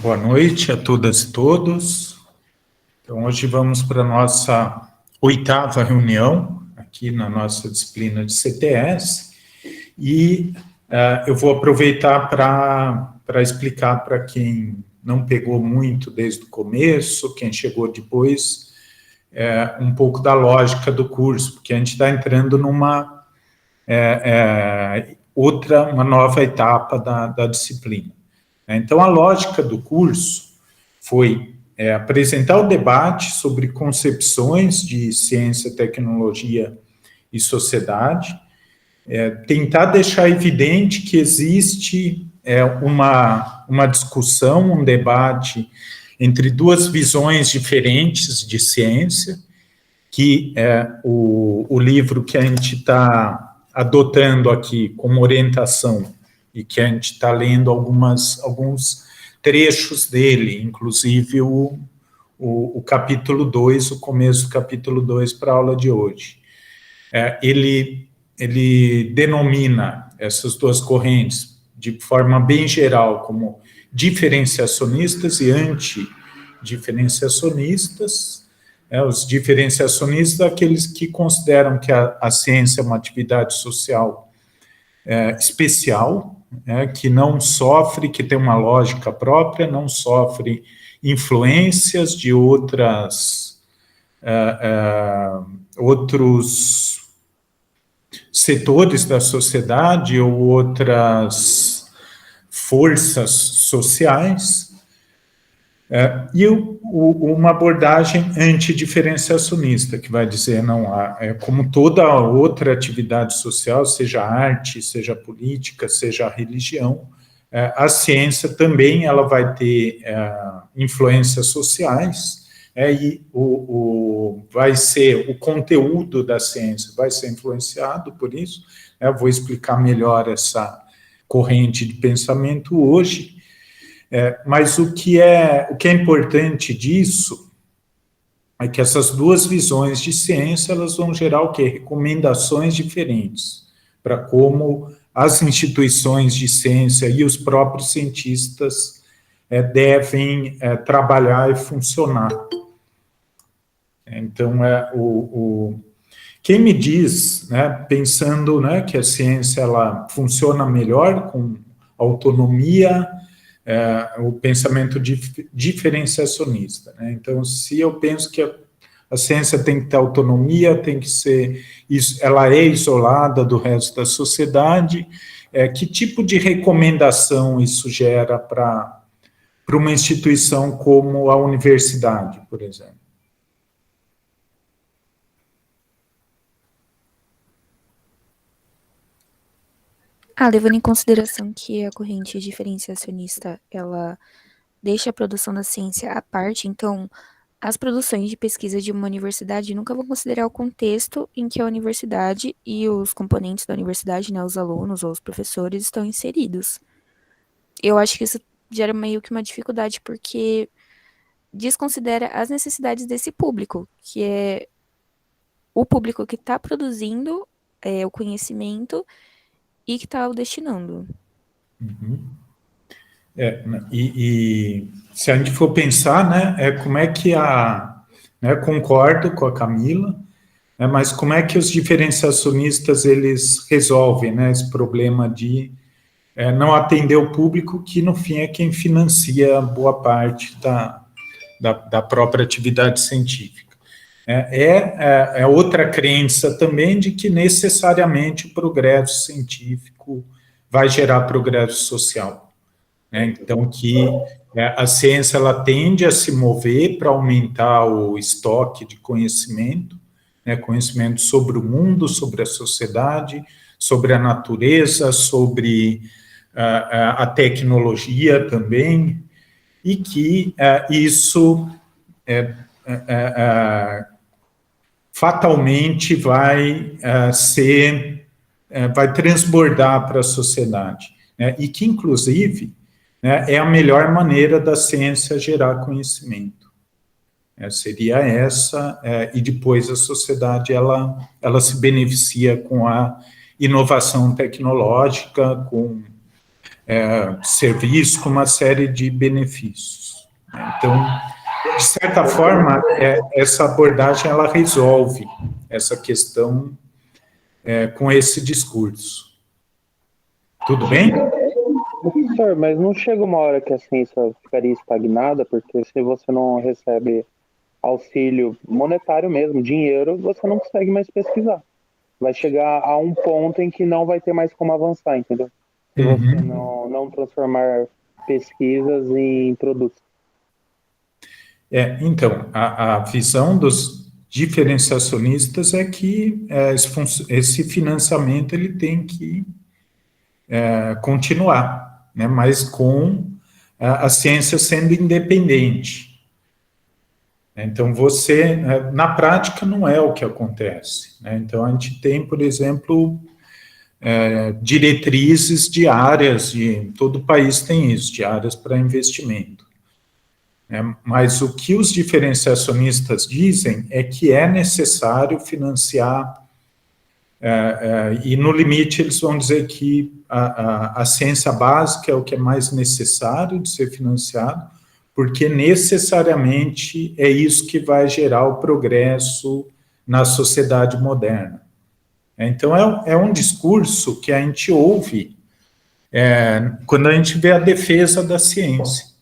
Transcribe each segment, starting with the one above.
Boa noite a todas e todos. Então, hoje vamos para a nossa 8ª reunião, aqui na nossa disciplina de CTS, e eu vou aproveitar para explicar para quem não pegou muito desde o começo, quem chegou depois, um pouco da lógica do curso, porque a gente está entrando numa uma nova etapa da disciplina. Então, a lógica do curso foi apresentar o debate sobre concepções de ciência, tecnologia e sociedade, tentar deixar evidente que existe uma discussão, um debate entre duas visões diferentes de ciência, que o livro que a gente está adotando aqui como orientação e que a gente está lendo alguns trechos dele, inclusive o capítulo 2, o começo do capítulo 2 para a aula de hoje. Ele denomina essas duas correntes de forma bem geral como diferenciacionistas e antidiferenciacionistas. Os diferenciacionistas, aqueles que consideram que a ciência é uma atividade social especial, que não sofre, que tem uma lógica própria, não sofre influências de outros setores da sociedade ou outras forças sociais, e uma abordagem antidiferenciacionista, que vai dizer, não, como toda outra atividade social, seja arte, seja política, seja religião, a ciência também ela vai ter influências sociais, e vai ser o conteúdo da ciência vai ser influenciado por isso. Vou explicar melhor essa corrente de pensamento hoje. Mas o que é importante disso é que essas duas visões de ciência elas vão gerar o quê? Recomendações diferentes para como as instituições de ciência e os próprios cientistas devem trabalhar e funcionar. Então, quem me diz, pensando que a ciência ela funciona melhor com autonomia, o pensamento diferenciacionista. Então, se eu penso que a ciência tem que ter autonomia, tem que ser, ela é isolada do resto da sociedade, que tipo de recomendação isso gera para uma instituição como a universidade, por exemplo? Levando em consideração que a corrente diferenciacionista, ela deixa a produção da ciência à parte, então, as produções de pesquisa de uma universidade nunca vão considerar o contexto em que a universidade e os componentes da universidade, os alunos ou os professores, estão inseridos. Eu acho que isso gera meio que uma dificuldade, porque desconsidera as necessidades desse público, que é o público que está produzindo o conhecimento e que está o destinando. Uhum. E se a gente for pensar, como é que concordo com a Camila, mas como é que os diferenciacionistas eles resolvem esse problema de não atender o público, que no fim é quem financia boa parte da própria atividade científica. É outra crença também de que necessariamente o progresso científico vai gerar progresso social. Então, que a ciência ela tende a se mover para aumentar o estoque de conhecimento, conhecimento sobre o mundo, sobre a sociedade, sobre a natureza, sobre a tecnologia também, e que isso fatalmente vai transbordar para a sociedade, e que, inclusive, é a melhor maneira da ciência gerar conhecimento. Seria essa, e depois a sociedade ela se beneficia com a inovação tecnológica, com serviço com uma série de benefícios. Então, de certa forma, essa abordagem ela resolve essa questão com esse discurso. Tudo bem? Professor, mas não chega uma hora que a ciência ficaria estagnada, porque se você não recebe auxílio monetário mesmo, dinheiro, você não consegue mais pesquisar. Vai chegar a um ponto em que não vai ter mais como avançar, entendeu? Se você não transformar pesquisas em produtos. Então, a visão dos diferenciacionistas é que esse financiamento ele tem que continuar, né, mas com a ciência sendo independente. Então, na prática, não é o que acontece, né? Então, a gente tem, por exemplo, diretrizes diárias, todo o país tem isso, diárias para investimento. Mas o que os diferenciacionistas dizem é que é necessário financiar, e no limite eles vão dizer que a ciência básica é o que é mais necessário de ser financiado, porque necessariamente é isso que vai gerar o progresso na sociedade moderna. Então, é um discurso que a gente ouve quando a gente vê a defesa da ciência.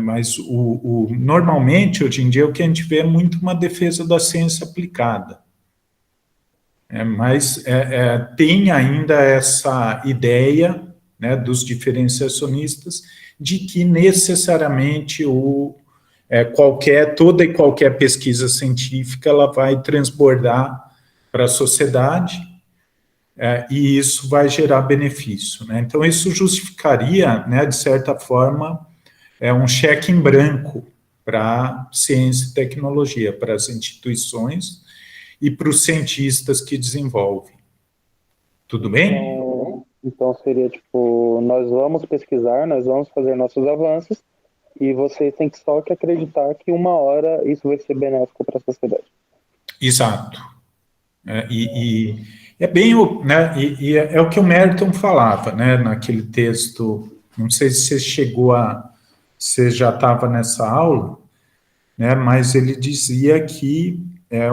Mas, normalmente, hoje em dia, o que a gente vê é muito uma defesa da ciência aplicada. Mas tem ainda essa ideia, né, dos diferenciacionistas de que necessariamente toda e qualquer pesquisa científica ela vai transbordar para a sociedade, e isso vai gerar benefício, né? Então, isso justificaria, né, de certa forma, um cheque em branco para ciência e tecnologia, para as instituições e para os cientistas que desenvolvem. Tudo bem? Então seria tipo, nós vamos pesquisar, nós vamos fazer nossos avanços, e vocês têm que só que acreditar que uma hora isso vai ser benéfico para a sociedade. Exato. E é bem, né, e é o que o Merton falava, né, naquele texto, não sei se você já estava nessa aula, né, mas ele dizia que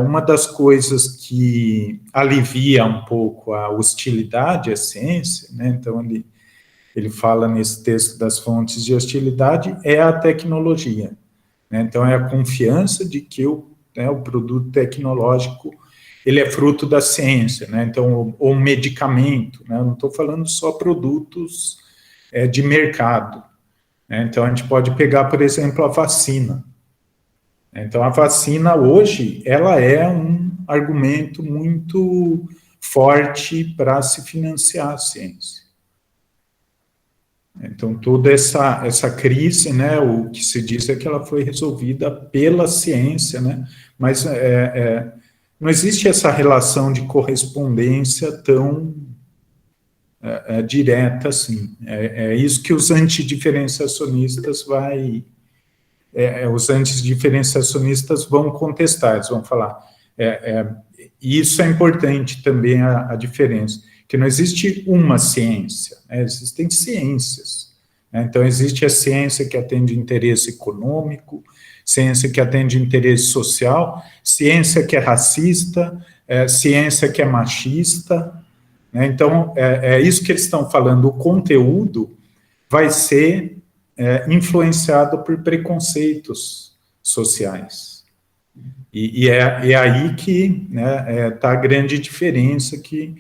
uma das coisas que alivia um pouco a hostilidade à ciência, né, então ele fala nesse texto das fontes de hostilidade, é a tecnologia, né, então é a confiança de que o produto tecnológico ele é fruto da ciência, né? Então, ou medicamento, né? Eu não estou falando só produtos de mercado, né? Então, a gente pode pegar, por exemplo, a vacina. Então, a vacina hoje, ela é um argumento muito forte para se financiar a ciência. Então, toda essa crise, né, o que se diz é que ela foi resolvida pela ciência, né? Mas não existe essa relação de correspondência tão direta assim. É isso que os antidiferenciacionistas vão contestar, eles vão falar. E isso é importante também, a diferença, que não existe uma ciência, né, existem ciências. Né, então, existe a ciência que atende interesse econômico, ciência que atende interesse social, ciência que é racista, ciência que é machista, né? Então, é isso que eles estão falando, o conteúdo vai ser influenciado por preconceitos sociais. E é aí que está a grande diferença que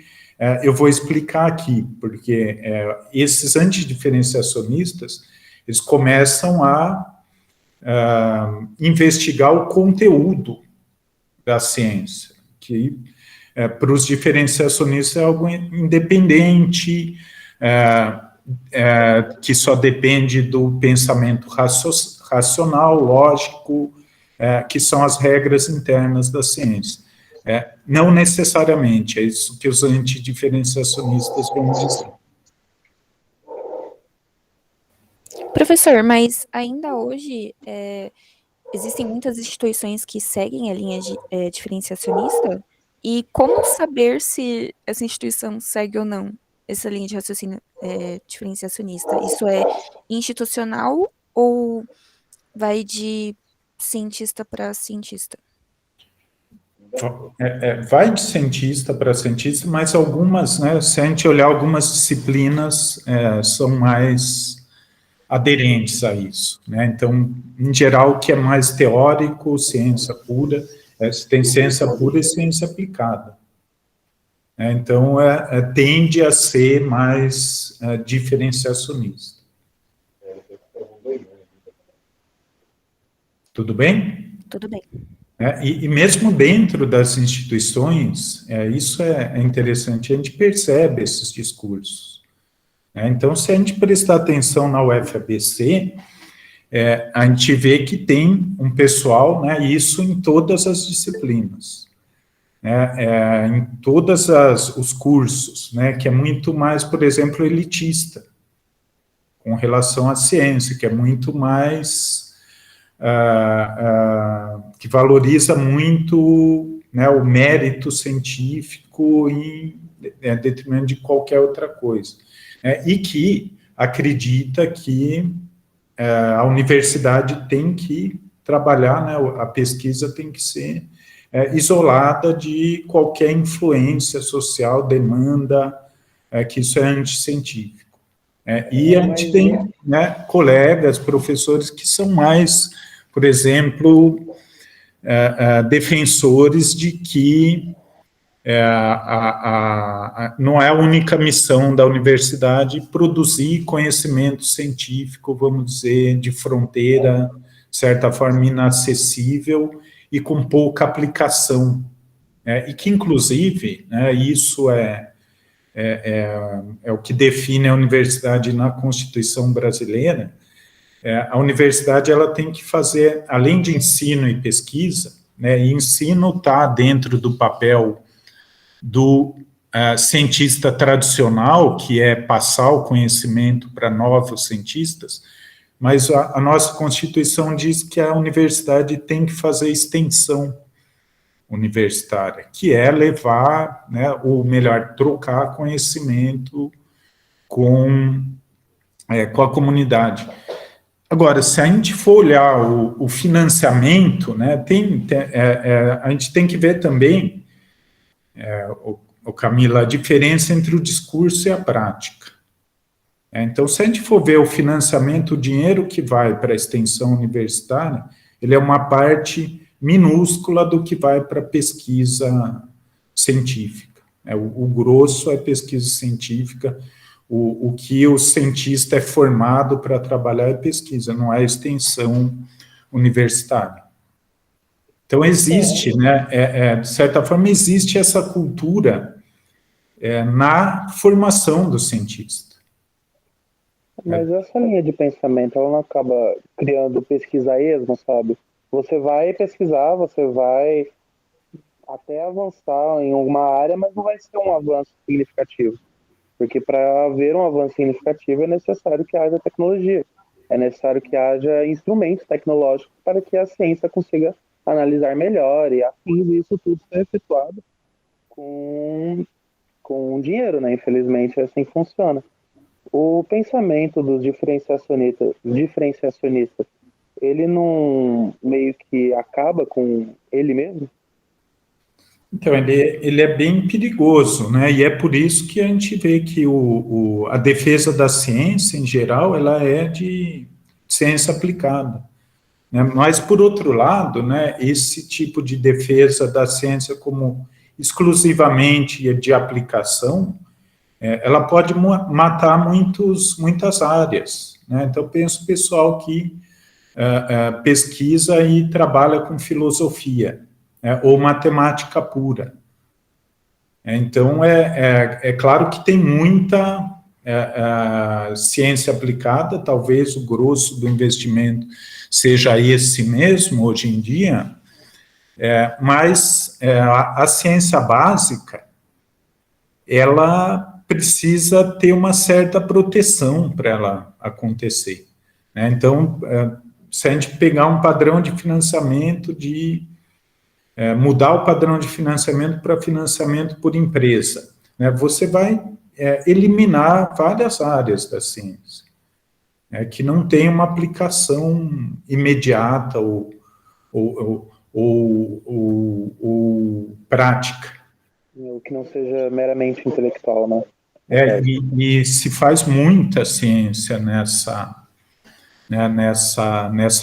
eu vou explicar aqui, porque esses antidiferenciacionistas, eles começam a investigar o conteúdo da ciência, que para os diferenciacionistas é algo independente, que só depende do pensamento racional, lógico, que são as regras internas da ciência. Não necessariamente, é isso que os antidiferenciacionistas vão dizer. Professor, mas ainda hoje existem muitas instituições que seguem a linha diferenciacionista? E como saber se essa instituição segue ou não? essa linha de raciocínio diferenciacionista? Isso é institucional ou vai de cientista para cientista? Vai de cientista para cientista, mas algumas, né, se a gente olhar algumas disciplinas, são mais aderentes a isso, né? Então, em geral, o que é mais teórico, ciência pura, tem ciência pura e ciência aplicada. Então, tende a ser mais diferenciacionista. Tudo bem? Tudo bem. E mesmo dentro das instituições, isso é interessante, a gente percebe esses discursos. Então, se a gente prestar atenção na UFABC, a gente vê que tem um pessoal, né, isso em todas as disciplinas, em todos os cursos, né, que é muito mais, por exemplo, elitista, com relação à ciência, que é muito mais... que valoriza muito, né, o mérito científico em detrimento de qualquer outra coisa. E que acredita que a universidade tem que trabalhar, né, a pesquisa tem que ser isolada de qualquer influência social, demanda, que isso é anticientífico. E a gente tem, né, colegas, professores que são mais, por exemplo, defensores de que não é a única missão da universidade produzir conhecimento científico, vamos dizer, de fronteira, de certa forma inacessível e com pouca aplicação. E que, inclusive, né, isso é o que define a universidade na Constituição brasileira. A universidade ela tem que fazer, além de ensino e pesquisa, né, e ensino está dentro do papel do cientista tradicional, que é passar o conhecimento para novos cientistas, mas a nossa Constituição diz que a universidade tem que fazer extensão universitária, que é levar, né, ou melhor, trocar conhecimento com a comunidade. Agora, se a gente for olhar o financiamento, né, a gente tem que ver também, Camila, a diferença entre o discurso e a prática. Então, se a gente for ver o financiamento, o dinheiro que vai para a extensão universitária, ele é uma parte minúscula do que vai para a pesquisa científica. O grosso é pesquisa científica, o que o cientista é formado para trabalhar é pesquisa, não é extensão universitária. Então, existe, né, de certa forma, existe essa cultura na formação do cientista. Mas essa linha de pensamento, ela não acaba criando pesquisa a esmo, sabe? Você vai pesquisar, você vai até avançar em alguma área, mas não vai ser um avanço significativo. Porque para haver um avanço significativo é necessário que haja tecnologia, é necessário que haja instrumentos tecnológicos para que a ciência consiga analisar melhor e afins, e isso tudo é efetuado com dinheiro, né? Infelizmente, assim funciona. O pensamento dos diferenciacionistas, ele não meio que acaba com ele mesmo? Então, ele é bem perigoso, né? E é por isso que a gente vê que a defesa da ciência, em geral, ela é de ciência aplicada. Né? Mas, por outro lado, né, esse tipo de defesa da ciência como exclusivamente de aplicação, ela pode matar muitas áreas. Né? Então, penso o pessoal que pesquisa e trabalha com filosofia, ou matemática pura. Então, é claro que tem muita ciência aplicada, talvez o grosso do investimento seja esse mesmo hoje em dia, mas a ciência básica, ela precisa ter uma certa proteção para ela acontecer. Né? Então, se a gente pegar um padrão de financiamento mudar o padrão de financiamento para financiamento por empresa, né? Você vai eliminar várias áreas da ciência, que não tem uma aplicação imediata ou prática. O que não seja meramente intelectual, né? E se faz muita ciência nessa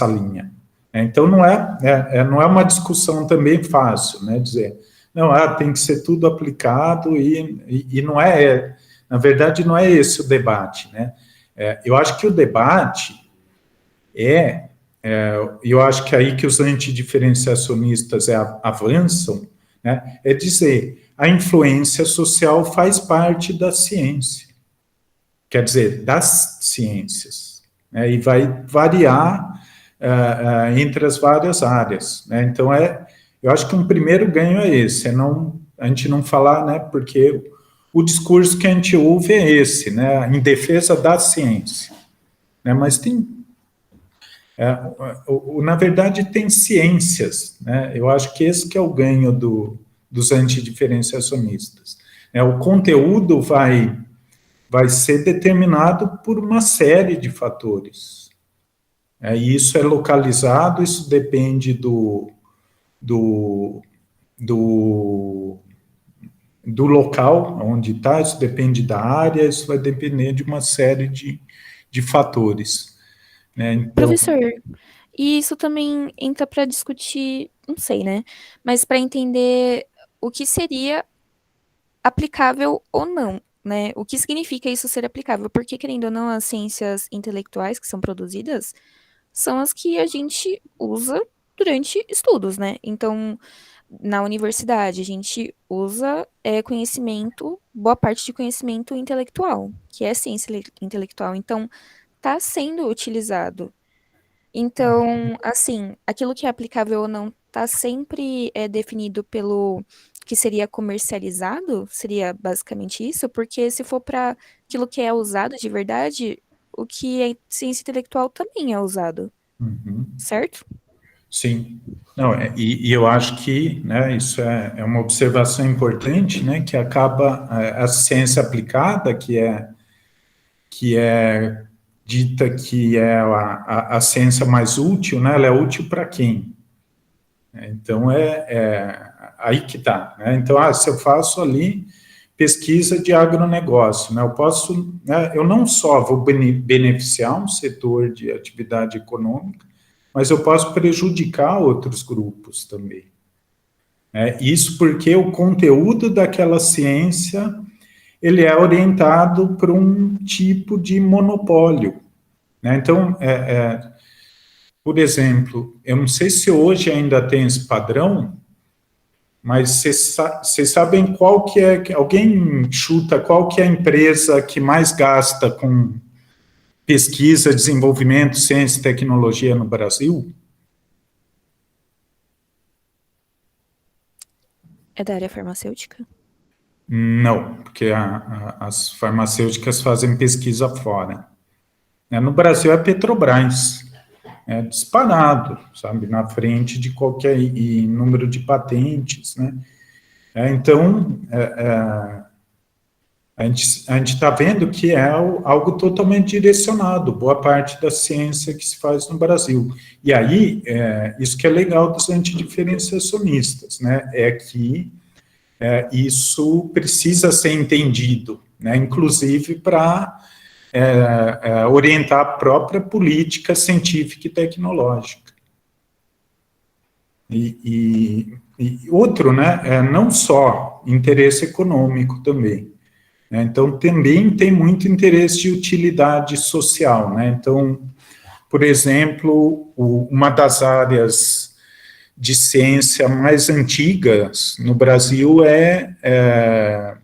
linha. Então, não é uma discussão também fácil, né, dizer, não, tem que ser tudo aplicado e não é, na verdade, não é esse o debate, né? Eu acho que o debate eu acho que aí que os antidiferenciacionistas avançam, né, é dizer, a influência social faz parte da ciência, quer dizer, das ciências, né, e vai variar entre as várias áreas, né? Então, eu acho que um primeiro ganho é esse, a gente não falar, né, porque o discurso que a gente ouve é esse, né, em defesa da ciência, né, mas tem, na verdade, tem ciências, né, eu acho que esse que é o ganho dos antidiferenciacionistas, né, o conteúdo vai ser determinado por uma série de fatores, e isso é localizado, isso depende do local onde está, isso depende da área, isso vai depender de uma série de fatores, né? Então, Professor, e isso também entra para discutir, não sei, né? Mas para entender o que seria aplicável ou não, né? O que significa isso ser aplicável? Porque, querendo ou não, as ciências intelectuais que são produzidas são as que a gente usa durante estudos, né? Então, na universidade, a gente usa conhecimento, boa parte de conhecimento intelectual, que é ciência intelectual. Então, está sendo utilizado. Então, assim, aquilo que é aplicável ou não está sempre definido pelo que seria comercializado, seria basicamente isso, porque se for para aquilo que é usado de verdade, o que é ciência intelectual também é usado, certo? sim. Não, e eu acho que, né, isso é uma observação importante, né, que acaba a ciência aplicada, que é dita que é a ciência mais útil, né, ela é útil para quem? Então, aí que está, né? Então, se eu faço ali pesquisa de agronegócio, né, eu não só vou beneficiar um setor de atividade econômica, mas eu posso prejudicar outros grupos também. Isso porque o conteúdo daquela ciência, ele é orientado para um tipo de monopólio, né? Então, por exemplo, eu não sei se hoje ainda tem esse padrão, mas vocês sabem qual que é, alguém chuta qual que é a empresa que mais gasta com pesquisa, desenvolvimento, ciência e tecnologia no Brasil? É da área farmacêutica? Não, porque as farmacêuticas fazem pesquisa fora. No Brasil é Petrobras, disparado, sabe, na frente de qualquer número de patentes, né? Então, a gente está vendo que é algo totalmente direcionado, boa parte da ciência que se faz no Brasil. E aí, isso que é legal dos antidiferenciacionistas, né, é que isso precisa ser entendido, né, inclusive para orientar a própria política científica e tecnológica. E outro, né, não só interesse econômico também. Então, também tem muito interesse de utilidade social, né? Então, por exemplo, uma das áreas de ciência mais antigas no Brasil é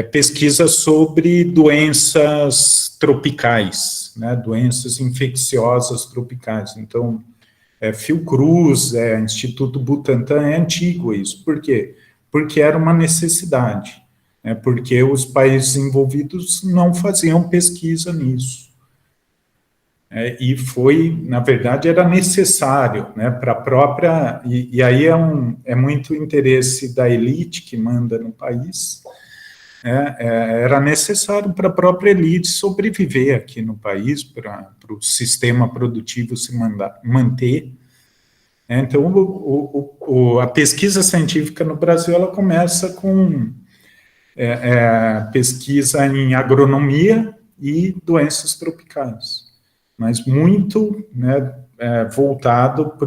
pesquisa sobre doenças tropicais, né? Doenças infecciosas tropicais. Então, Fiocruz, Instituto Butantan, é antigo isso. Por quê? Porque era uma necessidade. Porque os países envolvidos não faziam pesquisa nisso. E foi, na verdade, era necessário, né, para a própria... E aí é muito interesse da elite que manda no país, era necessário para a própria elite sobreviver aqui no país, para o sistema produtivo se manter. Então, a pesquisa científica no Brasil, ela começa com pesquisa em agronomia e doenças tropicais, mas muito, né, voltado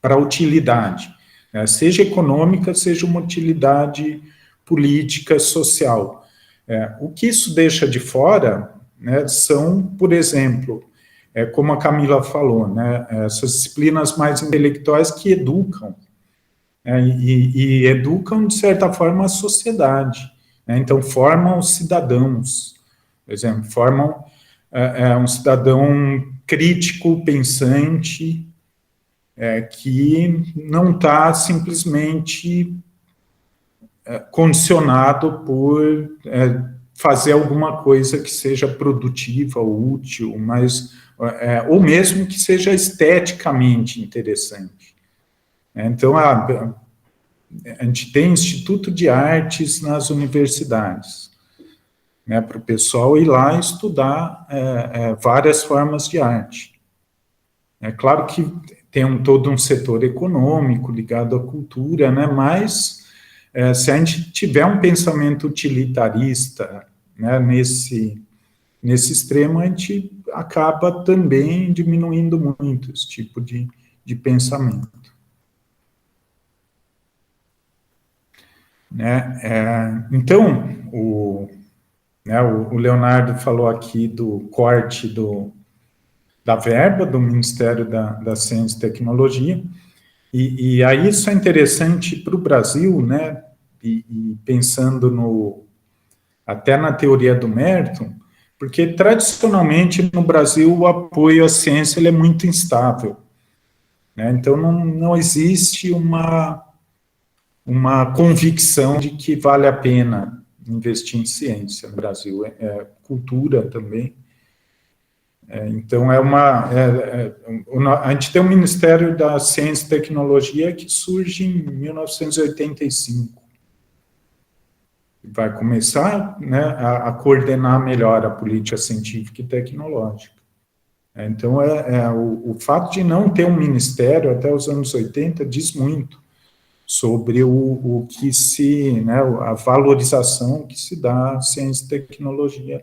para a utilidade, né, seja econômica, seja uma utilidade política, social. O que isso deixa de fora, né, são, por exemplo, como a Camila falou, né, essas disciplinas mais intelectuais que educam, e educam, de certa forma, a sociedade, né, então formam os cidadãos, por exemplo, formam um cidadão crítico, pensante, que não está simplesmente condicionado por fazer alguma coisa que seja produtiva ou útil, mas, ou mesmo que seja esteticamente interessante. Então, a gente tem Instituto de Artes nas universidades, né, para o pessoal ir lá estudar várias formas de arte. É claro que tem todo um setor econômico ligado à cultura, né, mas se a gente tiver um pensamento utilitarista, né, nesse extremo, a gente acaba também diminuindo muito esse tipo de pensamento. Então, o Leonardo falou aqui do corte da verba do Ministério da Ciência e Tecnologia, e aí isso é interessante para o Brasil, né, e pensando até na teoria do Merton, porque tradicionalmente no Brasil o apoio à ciência ele é muito instável, né, então não existe uma convicção de que vale a pena investir em ciência no Brasil, cultura também. Então, a gente tem o Ministério da Ciência e Tecnologia que surge em 1985. Vai começar, né, a coordenar melhor a política científica e tecnológica. Então, o fato de não ter um ministério até os anos 80 diz muito sobre o que né, a valorização que se dá à ciência e tecnologia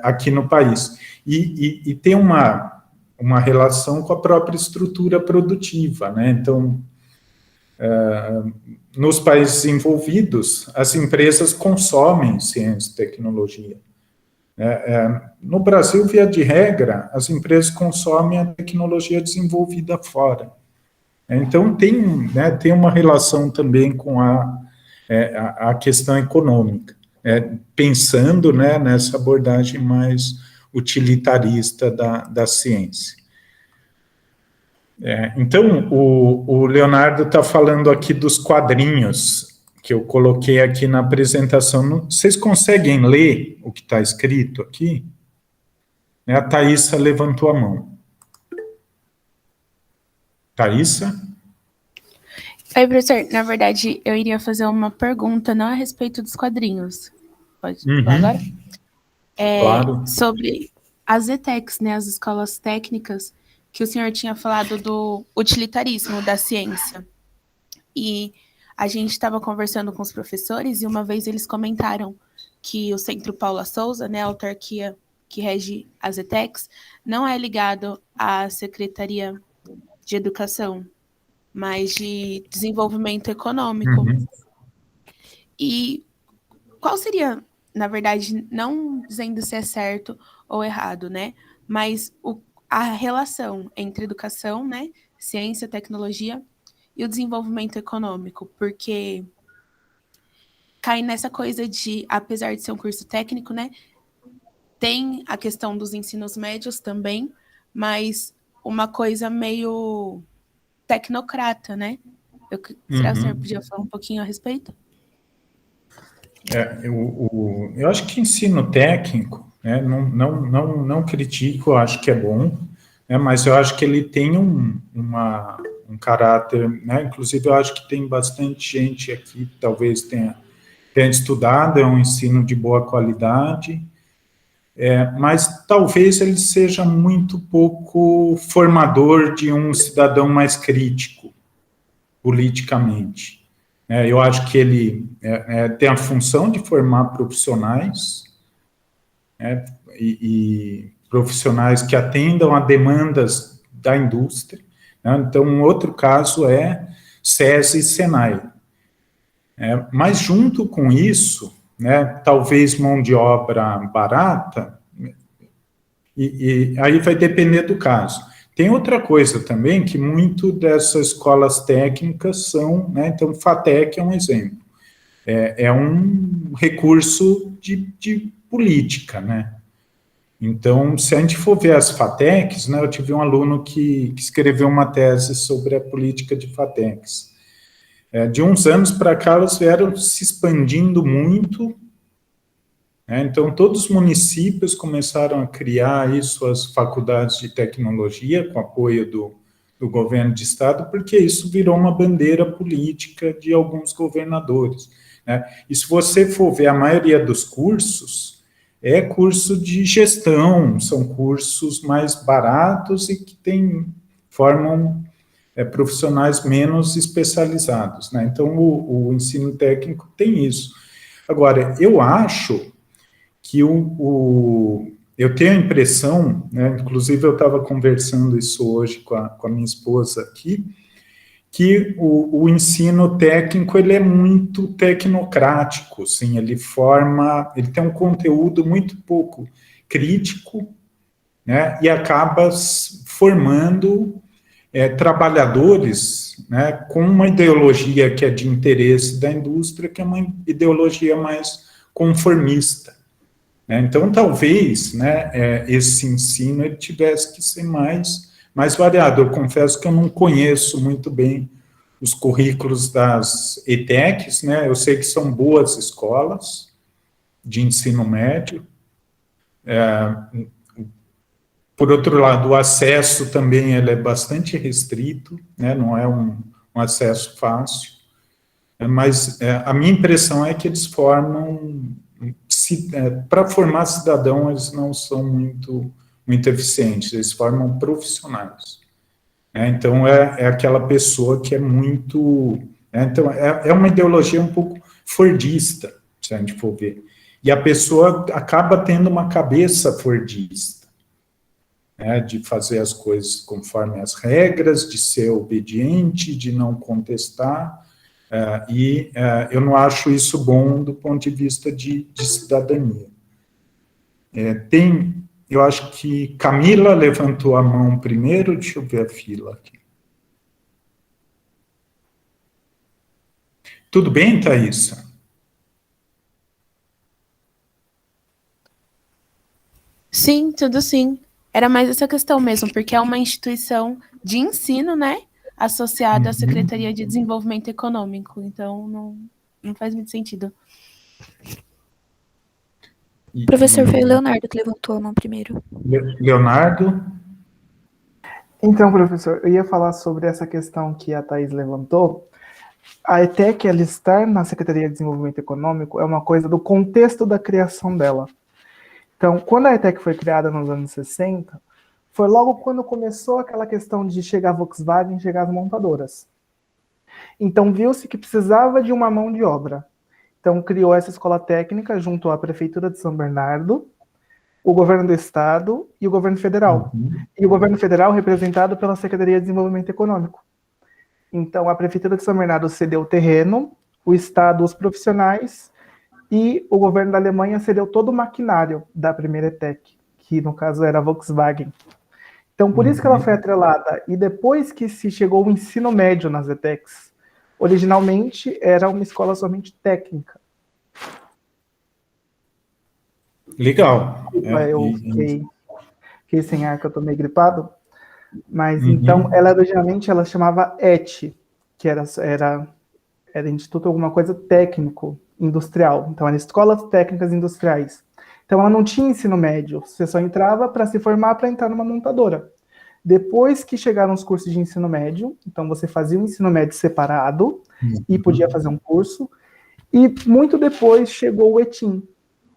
aqui no país. E tem uma relação com a própria estrutura produtiva, né? Então, nos países desenvolvidos, as empresas consomem ciência e tecnologia. No Brasil, via de regra, as empresas consomem a tecnologia desenvolvida fora. Então, tem uma relação também com a questão econômica, pensando, né, nessa abordagem mais utilitarista da ciência. Então, o Leonardo está falando aqui dos quadrinhos que eu coloquei aqui na apresentação. Vocês conseguem ler o que está escrito aqui? A Thaísa levantou a mão. Thaísa? Oi, professor. Na verdade, eu iria fazer uma pergunta, não a respeito dos quadrinhos. Pode falar agora? Claro. Sobre as ETECs, né, as escolas técnicas, que o senhor tinha falado do utilitarismo da ciência. E a gente estava conversando com os professores e uma vez eles comentaram que o Centro Paula Souza, né, a autarquia que rege as ETECs, não é ligado à Secretaria de Educação, mas de Desenvolvimento Econômico. Uhum. E qual seria, na verdade, não dizendo se é certo ou errado, né, mas a relação entre educação, né, ciência, tecnologia e o desenvolvimento econômico, porque cai nessa coisa de, apesar de ser um curso técnico, né, tem a questão dos ensinos médios também, mas uma coisa meio tecnocrata, né? Será que o senhor podia falar um pouquinho a respeito? Eu acho que ensino técnico, né, não critico, eu acho que é bom, né, mas eu acho que ele tem um caráter, né, inclusive eu acho que tem bastante gente aqui, talvez tenha bem estudado, é um ensino de boa qualidade, mas talvez ele seja muito pouco formador de um cidadão mais crítico, politicamente. Eu acho que ele tem a função de formar profissionais, e profissionais que atendam a demandas da indústria, né? Então, um outro caso é SESI e SENAI. Mas, junto com isso, né, talvez mão de obra barata, e aí vai depender do caso. Tem outra coisa também, que muito dessas escolas técnicas são, né, então, FATEC é um exemplo, é um recurso de política, né? Então, se a gente for ver as FATECs, né, eu tive um aluno que escreveu uma tese sobre a política de FATECs. De uns anos para cá, elas vieram se expandindo muito, né? Então, todos os municípios começaram a criar aí suas faculdades de tecnologia, com apoio do governo de estado, porque isso virou uma bandeira política de alguns governadores, né? E se você for ver a maioria dos cursos, é curso de gestão, são cursos mais baratos e que formam profissionais menos especializados, né? Então, o ensino técnico tem isso. Agora, eu acho que eu tenho a impressão, né, inclusive eu estava conversando isso hoje com a minha esposa aqui, que o ensino técnico ele é muito tecnocrático, assim, ele tem um conteúdo muito pouco crítico, né, e acaba formando trabalhadores, né, com uma ideologia que é de interesse da indústria, que é uma ideologia mais conformista, né? Então, talvez, né, esse ensino ele tivesse que ser mais variado. Eu confesso que eu não conheço muito bem os currículos das ETECs, né? Eu sei que são boas escolas de ensino médio. Por outro lado, o acesso também ele é bastante restrito, né? Não é um acesso fácil. Mas a minha impressão é que eles para formar cidadão, eles não são muito eficientes, eles formam profissionais. Então, é aquela pessoa que é muito... Então, é uma ideologia um pouco fordista, se a gente for ver. E a pessoa acaba tendo uma cabeça fordista, né, de fazer as coisas conforme as regras, de ser obediente, de não contestar, eu não acho isso bom do ponto de vista de cidadania. Eu acho que Camila levantou a mão primeiro, deixa eu ver a fila aqui. Tudo bem, Thaisa? Sim, tudo sim. Era mais essa questão mesmo, porque é uma instituição de ensino, né? Associada à Secretaria de Desenvolvimento Econômico. Então, não faz muito sentido. Professor, foi o Leonardo que levantou a mão primeiro. Leonardo? Então, professor, eu ia falar sobre essa questão que a Thaís levantou. A ETEC, ela estar na Secretaria de Desenvolvimento Econômico, é uma coisa do contexto da criação dela. Então, quando a ETEC foi criada nos anos 60, foi logo quando começou aquela questão de chegar a Volkswagen, chegar as montadoras. Então, viu-se que precisava de uma mão de obra. Então, criou essa escola técnica junto à Prefeitura de São Bernardo, o governo do estado e o governo federal. E o governo federal representado pela Secretaria de Desenvolvimento Econômico. Então, a Prefeitura de São Bernardo cedeu o terreno, o estado os profissionais, e o governo da Alemanha cedeu todo o maquinário da primeira ETEC, que no caso era a Volkswagen. Então, por isso que ela foi atrelada. E depois que se chegou o ensino médio nas ETECs, originalmente era uma escola somente técnica. Legal. Eu fiquei sem ar, que eu tô meio gripado. Mas, então, ela originalmente ela chamava ET, que era Instituto alguma coisa técnico industrial. Então, eram escolas técnicas industriais. Então, ela não tinha ensino médio. Você só entrava para se formar para entrar numa montadora. Depois que chegaram os cursos de ensino médio, então você fazia um ensino médio separado e podia fazer um curso. E muito depois chegou o ETIM,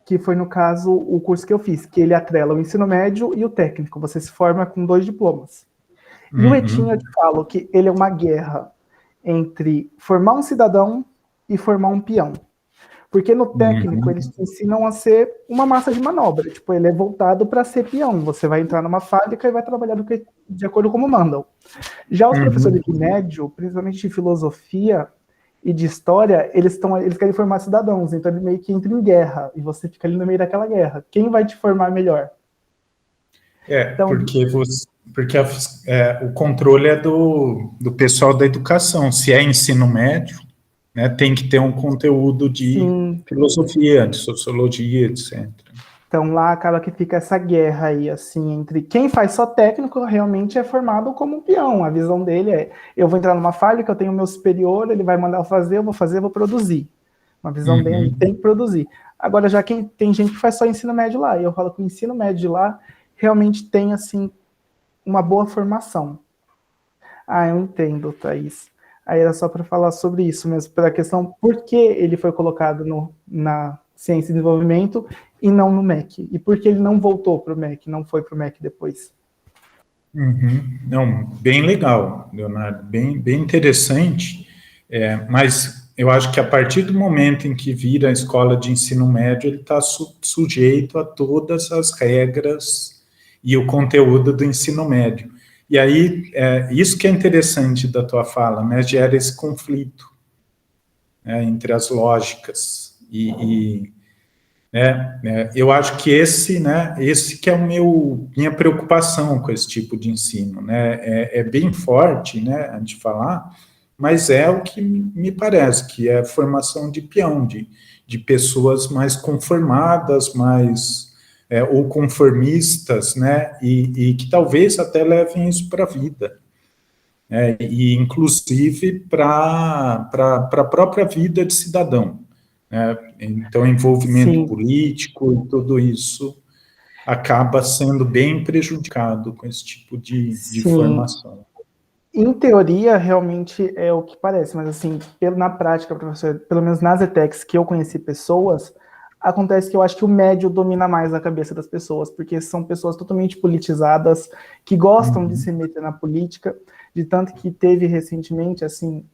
que foi, no caso, o curso que eu fiz, que ele atrela o ensino médio e o técnico. Você se forma com 2 diplomas. E o ETIM, eu te falo que ele é uma guerra entre formar um cidadão e formar um peão. Porque no técnico eles te ensinam a ser uma massa de manobra. Tipo, ele é voltado para ser peão. Você vai entrar numa fábrica e vai trabalhar de acordo com como mandam. Já os professores de médio, principalmente de filosofia e de história, eles querem formar cidadãos. Então ele meio que entra em guerra. E você fica ali no meio daquela guerra. Quem vai te formar melhor? Então, porque o controle é do pessoal da educação. Se é ensino médio, né, tem que ter um conteúdo de filosofia, de sociologia, etc. Então lá acaba que fica essa guerra aí, assim, entre quem faz só técnico realmente é formado como um peão. A visão dele é, eu vou entrar numa fábrica, eu tenho o meu superior, ele vai mandar eu vou produzir. Uma visão bem, tem que produzir. Agora, já tem gente que faz só ensino médio lá, e eu falo que o ensino médio de lá realmente tem, assim, uma boa formação. Ah, eu entendo, Thaís. Aí era só para falar sobre isso mesmo, pela questão por que ele foi colocado na ciência e desenvolvimento e não no MEC. E por que ele não voltou para o MEC, não foi para o MEC depois. Não, bem legal, Leonardo, bem interessante, mas eu acho que a partir do momento em que vira a escola de ensino médio, ele está sujeito a todas as regras e o conteúdo do ensino médio. E aí, isso que é interessante da tua fala, né, gera esse conflito, né, entre as lógicas. Eu acho que esse que é minha preocupação com esse tipo de ensino, né, é bem forte, né, a gente falar, mas é o que me parece, que é a formação de peão, de pessoas mais conformadas, ou conformistas, né, e que talvez até levem isso para a vida, e inclusive para a própria vida de cidadão. Então, envolvimento político e tudo isso acaba sendo bem prejudicado com esse tipo de formação. Em teoria, realmente é o que parece, mas assim, na prática, professor, pelo menos nas ETECs que eu conheci pessoas, acontece que eu acho que o médio domina mais a cabeça das pessoas, porque são pessoas totalmente politizadas, que gostam de se meter na política, de tanto que teve recentemente, assim,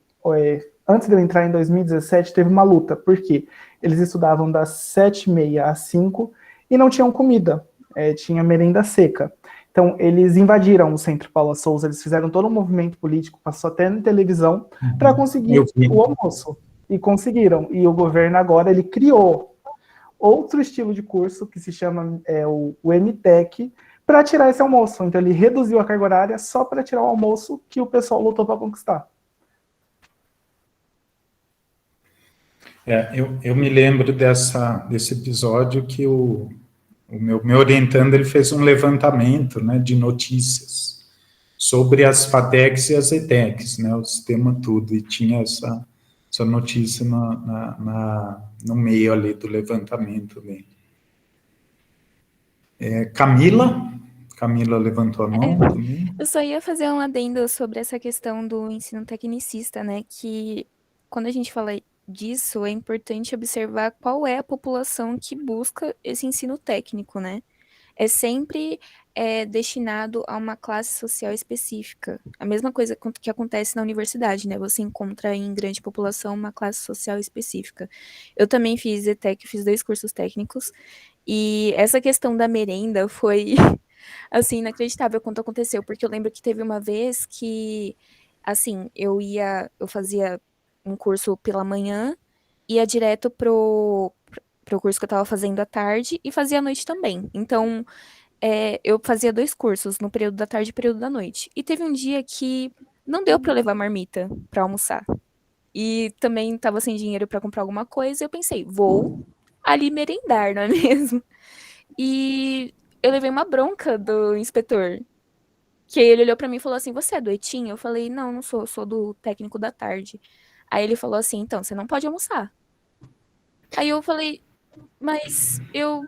antes de eu entrar em 2017, teve uma luta, porque eles estudavam das 7h30 às 5 e não tinham comida, tinha merenda seca. Então, eles invadiram o Centro Paula Souza, eles fizeram todo um movimento político, passou até na televisão, para conseguir o almoço. E conseguiram. E o governo agora, ele criou outro estilo de curso, que se chama o MTech, para tirar esse almoço. Então, ele reduziu a carga horária só para tirar o almoço que o pessoal lutou para conquistar. Eu me lembro desse episódio que o meu orientando, ele fez um levantamento, né, de notícias sobre as FATECs e as ETECs, né, o sistema todo, e tinha essa notícia no meio ali do levantamento dele. Camila levantou a mão também. Eu só ia fazer um adendo sobre essa questão do ensino tecnicista, né, que quando a gente fala disso, é importante observar qual é a população que busca esse ensino técnico, né? É sempre destinado a uma classe social específica. A mesma coisa que acontece na universidade, né? Você encontra em grande população uma classe social específica. Eu também fiz ETEC, fiz 2 cursos técnicos, e essa questão da merenda foi, assim, inacreditável quando aconteceu, porque eu lembro que teve uma vez que, assim, eu fazia um curso pela manhã, ia direto pro curso que eu tava fazendo à tarde e fazia à noite também. Então, eu fazia 2 cursos, no período da tarde e período da noite. E teve um dia que não deu para eu levar marmita para almoçar. E também tava sem dinheiro para comprar alguma coisa, e eu pensei, vou ali merendar, não é mesmo? E eu levei uma bronca do inspetor, que aí ele olhou para mim e falou assim, você é do ETIM? Eu falei, não sou, eu sou do técnico da tarde. Aí ele falou assim, então, você não pode almoçar. Aí eu falei, mas eu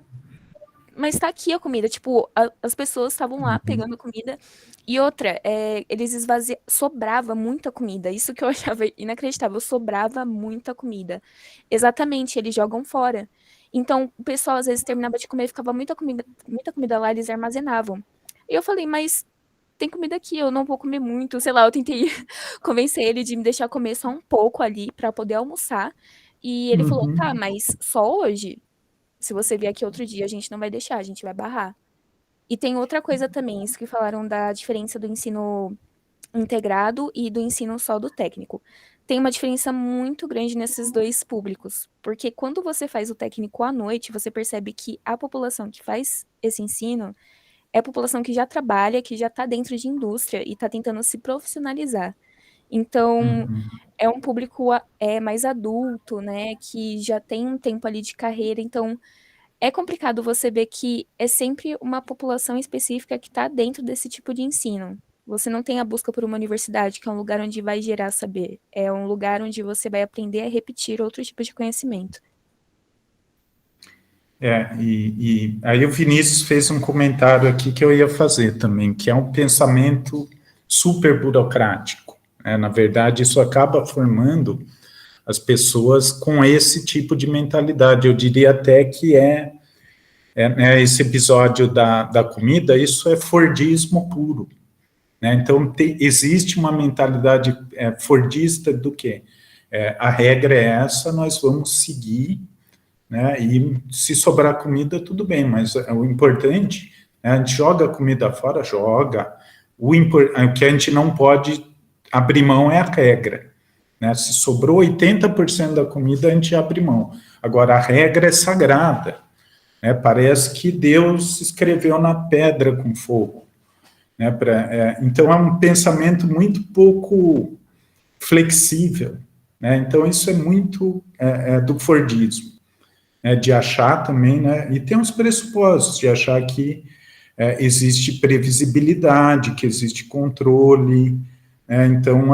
mas tá aqui a comida. Tipo, as pessoas estavam lá pegando a comida. E outra, eles sobrava muita comida. Isso que eu achava inacreditável, sobrava muita comida. Exatamente, eles jogam fora. Então, o pessoal às vezes terminava de comer, ficava muita comida lá, eles armazenavam. E eu falei, mas tem comida aqui, eu não vou comer muito. Sei lá, eu tentei convencer ele de me deixar comer só um pouco ali pra poder almoçar. E ele falou, tá, Uhum. mas só hoje? Se você vier aqui outro dia, a gente não vai deixar, a gente vai barrar. E tem outra coisa também, isso que falaram da diferença do ensino integrado e do ensino só do técnico. Tem uma diferença muito grande nesses dois públicos, porque quando você faz o técnico à noite, você percebe que a população que faz esse ensino é a população que já trabalha, que já está dentro de indústria e está tentando se profissionalizar. Então, Uhum. é um público mais adulto, né, que já tem um tempo ali de carreira, então é complicado você ver que é sempre uma população específica que está dentro desse tipo de ensino. Você não tem a busca por uma universidade, que é um lugar onde vai gerar saber. É um lugar onde você vai aprender a repetir outro tipo de conhecimento. E aí o Vinícius fez um comentário aqui que eu ia fazer também, que é um pensamento super burocrático, né? Na verdade, isso acaba formando as pessoas com esse tipo de mentalidade. Eu diria até que né, esse episódio da comida, isso é Fordismo puro, né? Então, existe uma mentalidade fordista do quê? A regra é essa, nós vamos seguir, né? E se sobrar comida, tudo bem, mas o importante, né, a gente joga a comida fora, joga. O que a gente não pode abrir mão é a regra, né? Se sobrou 80% da comida, a gente abre mão. Agora, a regra é sagrada, né? Parece que Deus escreveu na pedra com fogo, né? Então, é um pensamento muito pouco flexível, né? Então, isso é muito do Fordismo, né? De achar também, né? E tem uns pressupostos de achar que existe previsibilidade, que existe controle, né? Então,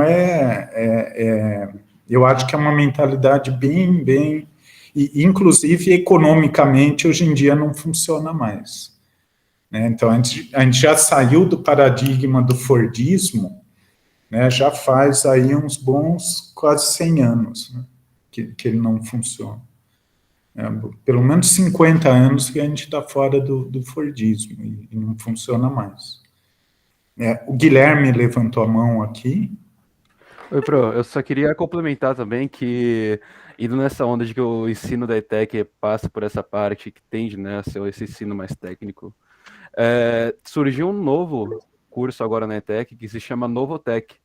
eu acho que é uma mentalidade bem, e inclusive economicamente, hoje em dia não funciona mais, né? Então, a gente já saiu do paradigma do Fordismo, né? Já faz aí uns bons quase 100 anos, né? Que ele não funciona. Pelo menos 50 anos que a gente está fora do Fordismo e não funciona mais. O Guilherme levantou a mão aqui. Oi, Pro, eu só queria complementar também que, indo nessa onda de que o ensino da ETEC passa por essa parte que tende, né, a ser esse ensino mais técnico, surgiu um novo curso agora na ETEC que se chama Novotec,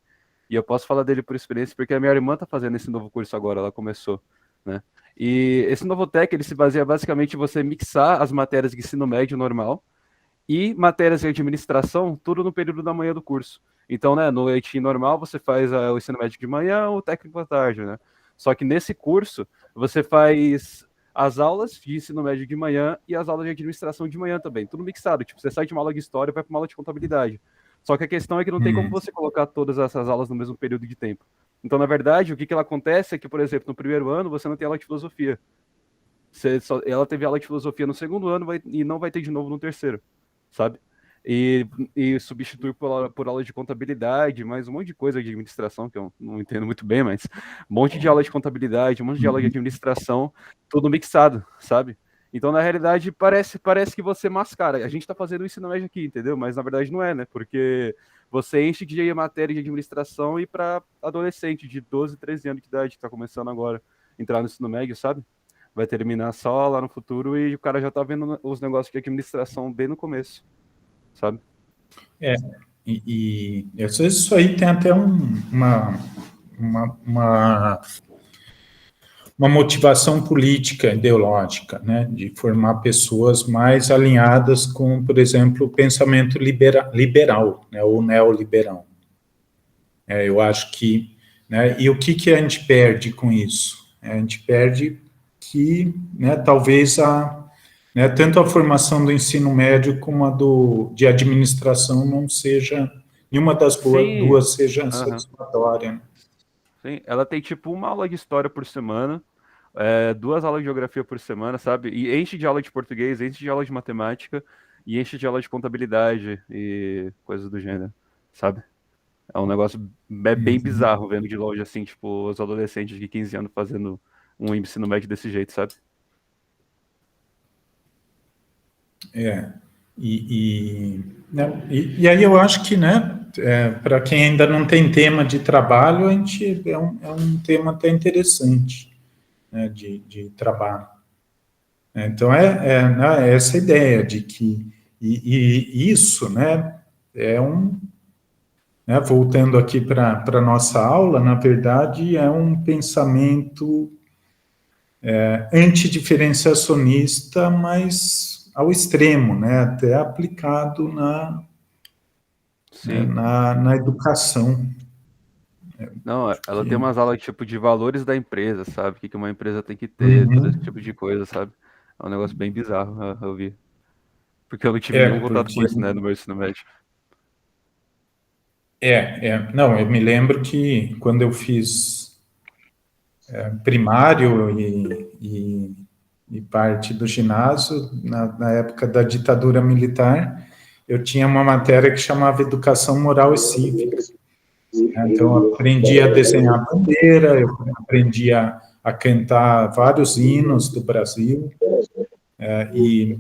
e eu posso falar dele por experiência porque a minha irmã está fazendo esse novo curso agora, ela começou, né, e esse Novotec, ele se baseia basicamente em você mixar as matérias de ensino médio normal e matérias de administração, tudo no período da manhã do curso. Então, né, no EIT normal, você faz o ensino médio de manhã, o técnico à tarde, né? Só que nesse curso, você faz as aulas de ensino médio de manhã e as aulas de administração de manhã também, tudo mixado. Tipo, você sai de uma aula de história e vai para uma aula de contabilidade. Só que a questão é que não tem como você colocar todas essas aulas no mesmo período de tempo. Então, na verdade, o que ela acontece é que, por exemplo, no primeiro ano, você não tem aula de filosofia. Ela teve aula de filosofia no segundo ano e não vai ter de novo no terceiro, sabe? E substitui por aula de contabilidade, mais um monte de coisa de administração, que eu não entendo muito bem, mas um monte de aula de contabilidade, um monte de aula de administração, tudo mixado, sabe? Então, na realidade, parece que você mascara. A gente tá fazendo o ensino médio aqui, entendeu? Mas, na verdade, não é, né? Porque você enche de matéria de administração e para adolescente de 12, 13 anos de idade, que tá começando agora a entrar no ensino médio, sabe? Vai terminar só lá no futuro e o cara já tá vendo os negócios de administração bem no começo, sabe? E às vezes isso aí tem até uma motivação política, ideológica, né, de formar pessoas mais alinhadas com, por exemplo, o pensamento liberal, né, ou neoliberal. Eu acho que, né, e o que a gente perde com isso? A gente perde que, né, talvez né, tanto a formação do ensino médio como a de administração não seja, nenhuma das duas seja satisfatória. Né? Sim, ela tem tipo uma aula de história por semana, 2 aulas de geografia por semana, sabe? E enche de aula de português, enche de aula de matemática e enche de aula de contabilidade e coisas do gênero, sabe? É um negócio bem Uhum. bizarro vendo de longe, assim, tipo, os adolescentes de 15 anos fazendo um ensino médio desse jeito, sabe? É, né, e aí eu acho que, né, para quem ainda não tem tema de trabalho, a gente, é um tema até interessante, né, de trabalho. Então, né, essa ideia de que, e isso, né, né, voltando aqui para a nossa aula, na verdade, é um pensamento antidiferenciacionista, mas ao extremo, né, até aplicado Sim. na educação. Não, ela tem umas aulas tipo de valores da empresa, sabe? O que uma empresa tem que ter, todo esse Uhum. tipo de coisa, sabe? É um negócio bem bizarro, eu vi. Porque eu não tive nenhum contato com Porque isso, né, no meu ensino médio. não, eu me lembro que quando eu fiz primário e parte do ginásio, na época da ditadura militar, eu tinha uma matéria que chamava Educação Moral e Cívica. Então, eu aprendi a desenhar bandeira, eu aprendi a cantar vários hinos do Brasil, e,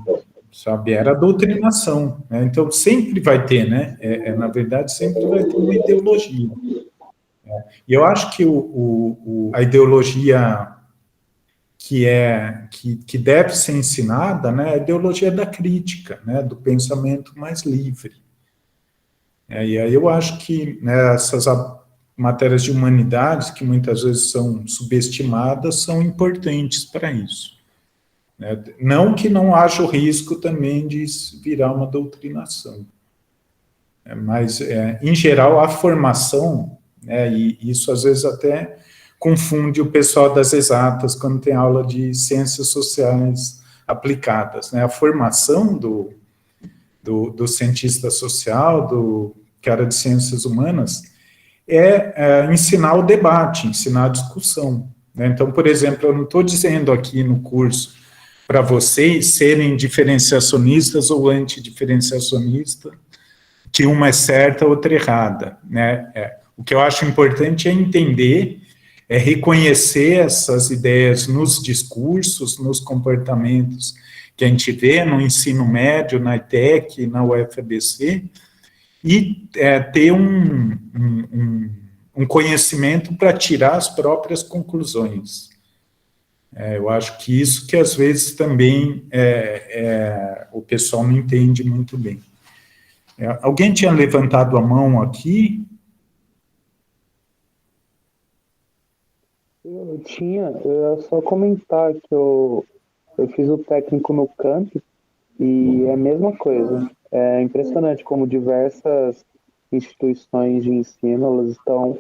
sabe, era doutrinação, né? Então, sempre vai ter, né? Na verdade, sempre vai ter uma ideologia. E eu acho que a ideologia que deve ser ensinada, né, é a ideologia da crítica, né, do pensamento mais livre. E aí eu acho que, né, essas matérias de humanidades, que muitas vezes são subestimadas, são importantes para isso. Né? Não que não haja o risco também de virar uma doutrinação. Mas, em geral, a formação, né, e isso às vezes até confunde o pessoal das exatas quando tem aula de ciências sociais aplicadas. Né? A formação do cientista social, do cara de ciências humanas, ensinar o debate, ensinar a discussão. Né? Então, por exemplo, eu não estou dizendo aqui no curso para vocês serem diferenciacionistas ou antidiferenciacionistas, que uma é certa, outra errada. Né? O que eu acho importante é entender, reconhecer essas ideias nos discursos, nos comportamentos que a gente vê no ensino médio, na ETEC, na UFABC, e ter um conhecimento para tirar as próprias conclusões. Eu acho que isso que às vezes também o pessoal não entende muito bem. Alguém tinha levantado a mão aqui? Eu ia só comentar que eu fiz o técnico no camp e é a mesma coisa. É impressionante como diversas instituições de ensino elas estão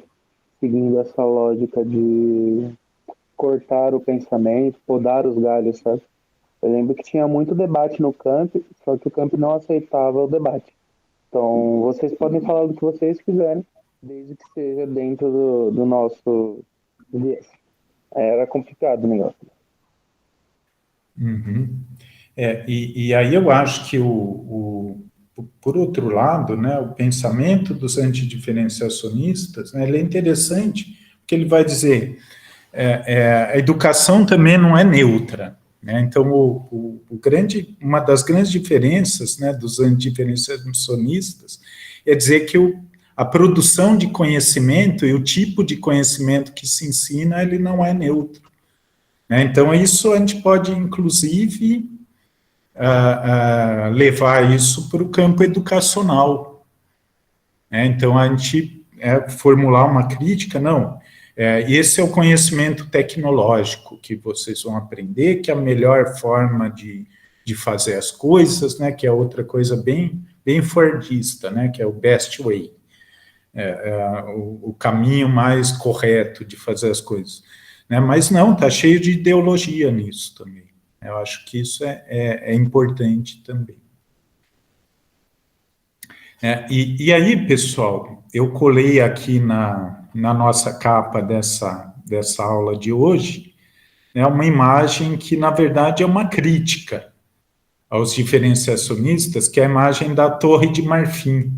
seguindo essa lógica de cortar o pensamento, podar os galhos, sabe? Eu lembro que tinha muito debate no camp, só que o camp não aceitava o debate. Então, vocês podem falar do que vocês quiserem, desde que seja dentro do nosso viés. Era complicado o negócio. Uhum. E aí eu acho que, por outro lado, né, o pensamento dos antidiferenciacionistas, né, ele é interessante, porque ele vai dizer a educação também não é neutra. Né? Então, uma das grandes diferenças, né, dos antidiferenciacionistas é dizer que a produção de conhecimento e o tipo de conhecimento que se ensina, ele não é neutro. Né? Então, isso a gente pode, inclusive, levar isso para o campo educacional. Então, a gente formular uma crítica, não, esse é o conhecimento tecnológico que vocês vão aprender, que é a melhor forma de fazer as coisas, né, que é outra coisa bem fordista, né, que é o best way, o caminho mais correto de fazer as coisas. Né, mas não, está cheio de ideologia nisso também. Eu acho que isso é importante também. E aí, pessoal, eu colei aqui na nossa capa dessa aula de hoje, né, uma imagem que, na verdade, é uma crítica aos diferenciacionistas, que é a imagem da Torre de Marfim.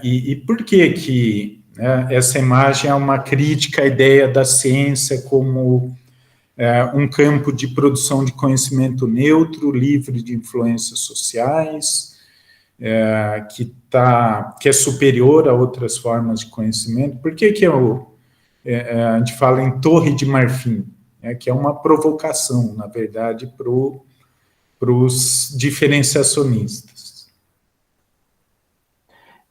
E por que essa imagem é uma crítica à ideia da ciência como um campo de produção de conhecimento neutro, livre de influências sociais, que é superior a outras formas de conhecimento? Por que a gente fala em Torre de Marfim? Que é uma provocação, na verdade, para os diferenciacionistas.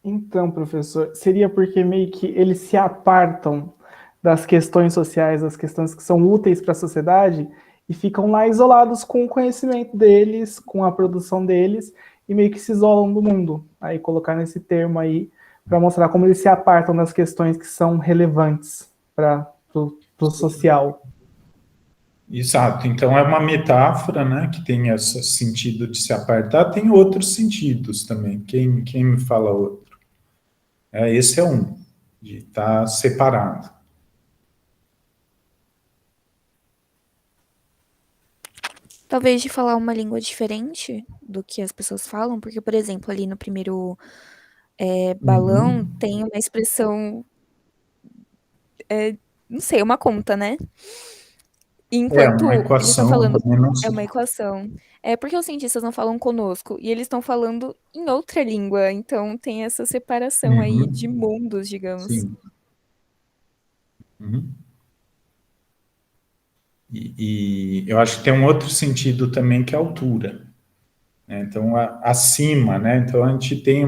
Então, professor, seria porque meio que eles se apartam das questões sociais, das questões que são úteis para a sociedade, e ficam lá isolados com o conhecimento deles, com a produção deles, e meio que se isolam do mundo. Aí colocar nesse termo aí, para mostrar como eles se apartam das questões que são relevantes para o social. Exato, então é uma metáfora, né, que tem esse sentido de se apartar, tem outros sentidos também, quem me fala outro? Esse é um, de estar separado. Talvez de falar uma língua diferente do que as pessoas falam, porque, por exemplo, ali no primeiro balão tem uma expressão, não sei, uma conta, né? Enquanto uma eles estão equação, falando, também não é sei. uma equação. É porque os cientistas não falam conosco e eles estão falando em outra língua, então tem essa separação aí de mundos, digamos. Sim. E eu acho que tem um outro sentido também, que é a altura. Né? Então, acima, né? Então, a gente tem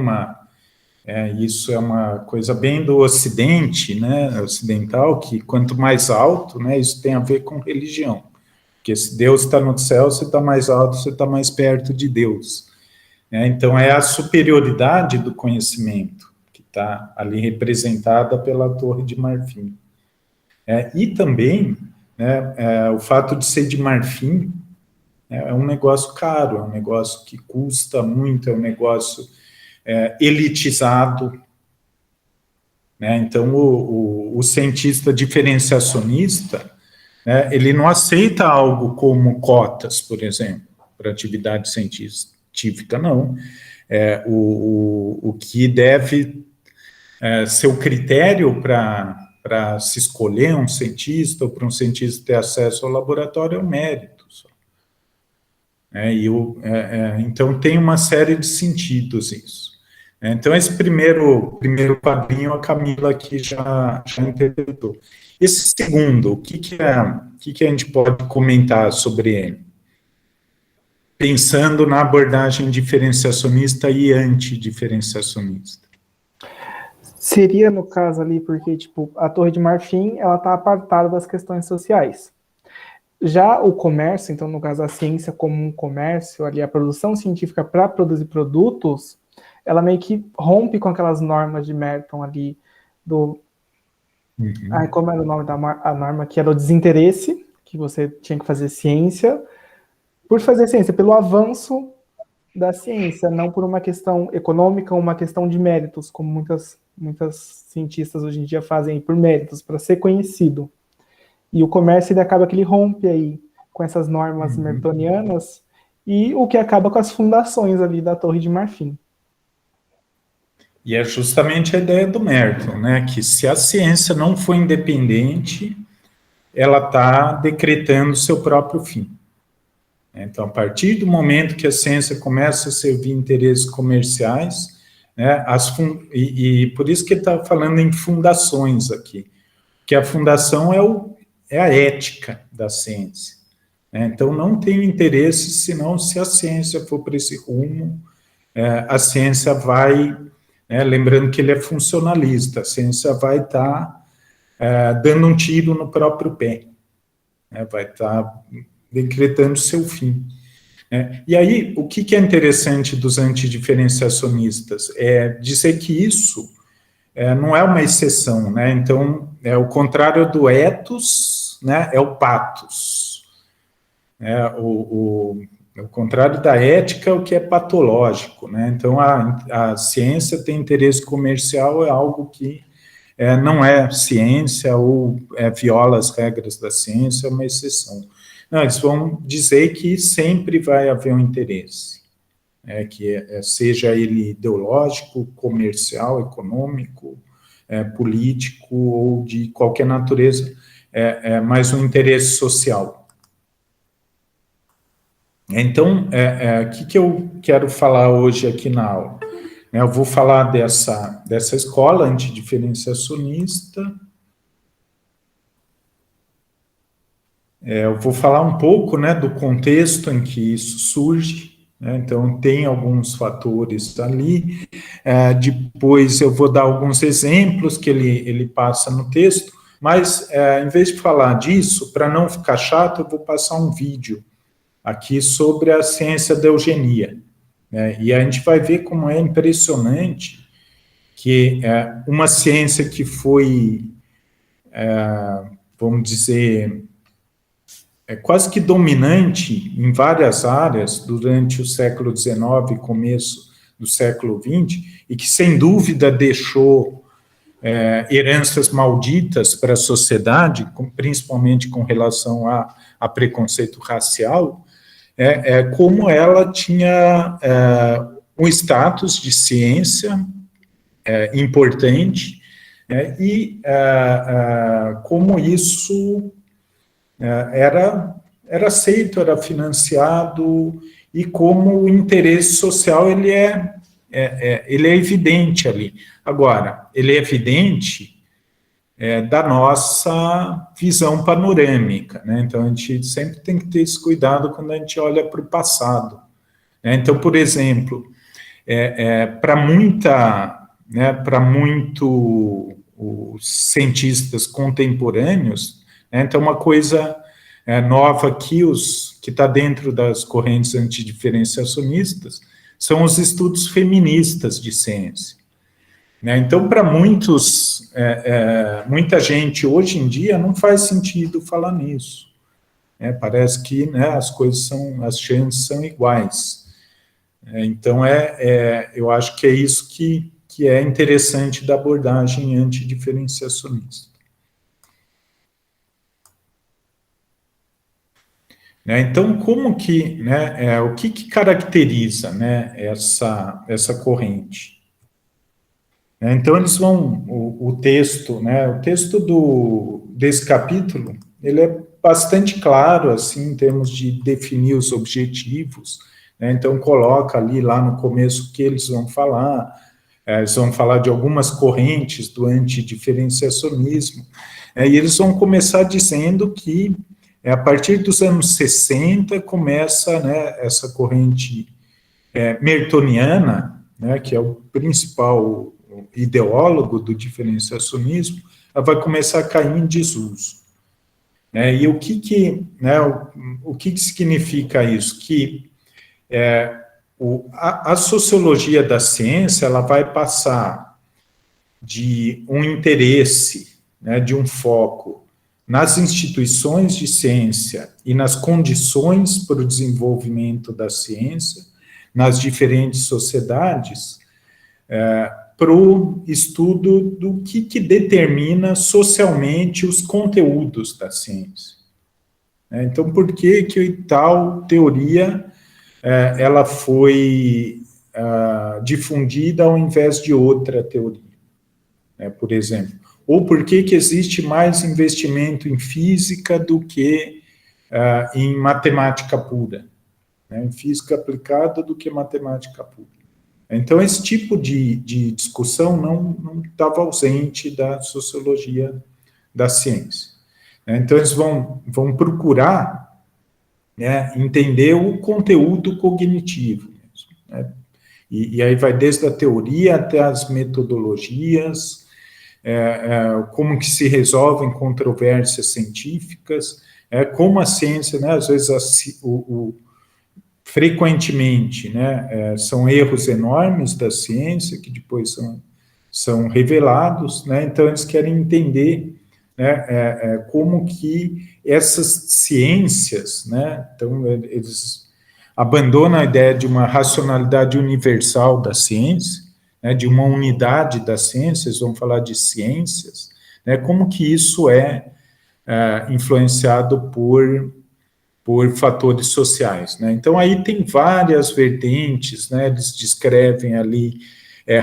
isso é uma coisa bem do Ocidente, né? Ocidental, que quanto mais alto, né? Isso tem a ver com religião. Porque se Deus está no céu, você está mais alto, você está mais perto de Deus. Então, é a superioridade do conhecimento, que está ali representada pela Torre de Marfim. E também, o fato de ser de marfim é um negócio caro, é um negócio que custa muito, é um negócio elitizado. Então, o cientista diferenciacionista, ele não aceita algo como cotas, por exemplo, para atividade científica, não. O que deve ser o critério para se escolher um cientista, ou para um cientista ter acesso ao laboratório, é o mérito. Então, tem uma série de sentidos isso. Então, esse primeiro quadrinho, a Camila aqui já interpretou. Esse segundo, o que a gente pode comentar sobre ele? Pensando na abordagem diferenciacionista e antidiferenciacionista. Seria, no caso ali, porque, tipo, a Torre de Marfim, ela está apartada das questões sociais. Já o comércio, então, no caso, a ciência como um comércio, ali, a produção científica para produzir produtos, ela meio que rompe com aquelas normas de Merton ali, como era o nome da norma? Que era o desinteresse, que você tinha que fazer ciência, por fazer ciência, pelo avanço da ciência, não por uma questão econômica ou uma questão de méritos, como muitas cientistas hoje em dia fazem por méritos, para ser conhecido. E o comércio, ele acaba que ele rompe aí com essas normas mertonianas, e o que acaba com as fundações ali da Torre de Marfim. E é justamente a ideia do Merton, né, que se a ciência não for independente, ela está decretando seu próprio fim. Então, a partir do momento que a ciência começa a servir interesses comerciais, né, e por isso que ele está falando em fundações aqui, que a fundação é a ética da ciência. Então, não tem interesse, senão se a ciência for para esse rumo, a ciência vai, lembrando que ele é funcionalista, a ciência vai estar dando um tiro no próprio pé, vai estar decretando seu fim. E aí, o que é interessante dos antidiferenciacionistas? É dizer que isso não é uma exceção, né? Então, o contrário do ethos, né, é o pathos. O contrário da ética é o que é patológico, né? Então, a ciência tem interesse comercial, é algo que não é ciência ou viola as regras da ciência, é uma exceção. Não, eles vão dizer que sempre vai haver um interesse, seja ele ideológico, comercial, econômico, político ou de qualquer natureza, mas um interesse social. Então, o que eu quero falar hoje aqui na aula? Eu vou falar dessa escola antidiferenciacionista. Eu vou falar um pouco, do contexto em que isso surge. Então, tem alguns fatores ali. Depois, eu vou dar alguns exemplos que ele passa no texto. Mas, em vez de falar disso, para não ficar chato, eu vou passar um vídeo aqui sobre a ciência da eugenia. E a gente vai ver como é impressionante que uma ciência que foi, vamos dizer, quase que dominante em várias áreas durante o século XIX e começo do século XX, e que, sem dúvida, deixou heranças malditas para a sociedade, principalmente com relação a preconceito racial, como ela tinha um status de ciência importante, e como isso era aceito, era financiado, e como o interesse social ele é evidente ali. Agora, ele é evidente da nossa visão panorâmica, Então, a gente sempre tem que ter esse cuidado quando a gente olha para o passado. Então, por exemplo, para muitos cientistas contemporâneos, então uma coisa nova que está dentro das correntes antidiferenciacionistas são os estudos feministas de ciência. Então, para muita gente hoje em dia não faz sentido falar nisso. Parece que as as chances são iguais. Então, eu acho que é isso que é interessante da abordagem antidiferenciacionista. Então, como que, o que caracteriza, essa corrente? Então, eles vão, o texto desse capítulo, ele é bastante claro, assim, em termos de definir os objetivos, então coloca ali, lá no começo, o que eles vão falar de algumas correntes do antidiferenciacionismo, e eles vão começar dizendo que, a partir dos anos 60, começa, essa corrente mertoniana, que é o principal ideólogo do diferenciacionismo, ela vai começar a cair em desuso. E o que significa isso? Que a sociologia da ciência ela vai passar de um interesse, de um foco nas instituições de ciência e nas condições para o desenvolvimento da ciência, nas diferentes sociedades, para o estudo do que determina socialmente os conteúdos da ciência. Então, por que tal teoria ela foi difundida ao invés de outra teoria, por exemplo? Ou por que existe mais investimento em física do que em matemática pura, em física aplicada do que matemática pura? Então, esse tipo de discussão não estava ausente da sociologia da ciência. Então, eles vão procurar entender o conteúdo cognitivo mesmo, e aí vai desde a teoria até as metodologias, como que se resolvem controvérsias científicas, como a ciência, às vezes frequentemente, são erros enormes da ciência que depois são revelados, então eles querem entender como que essas ciências, então eles abandonam a ideia de uma racionalidade universal da ciência, né, de uma unidade das ciências, vamos falar de ciências, né, como que isso é influenciado por fatores sociais, né? Então, aí tem várias vertentes, né? Eles descrevem ali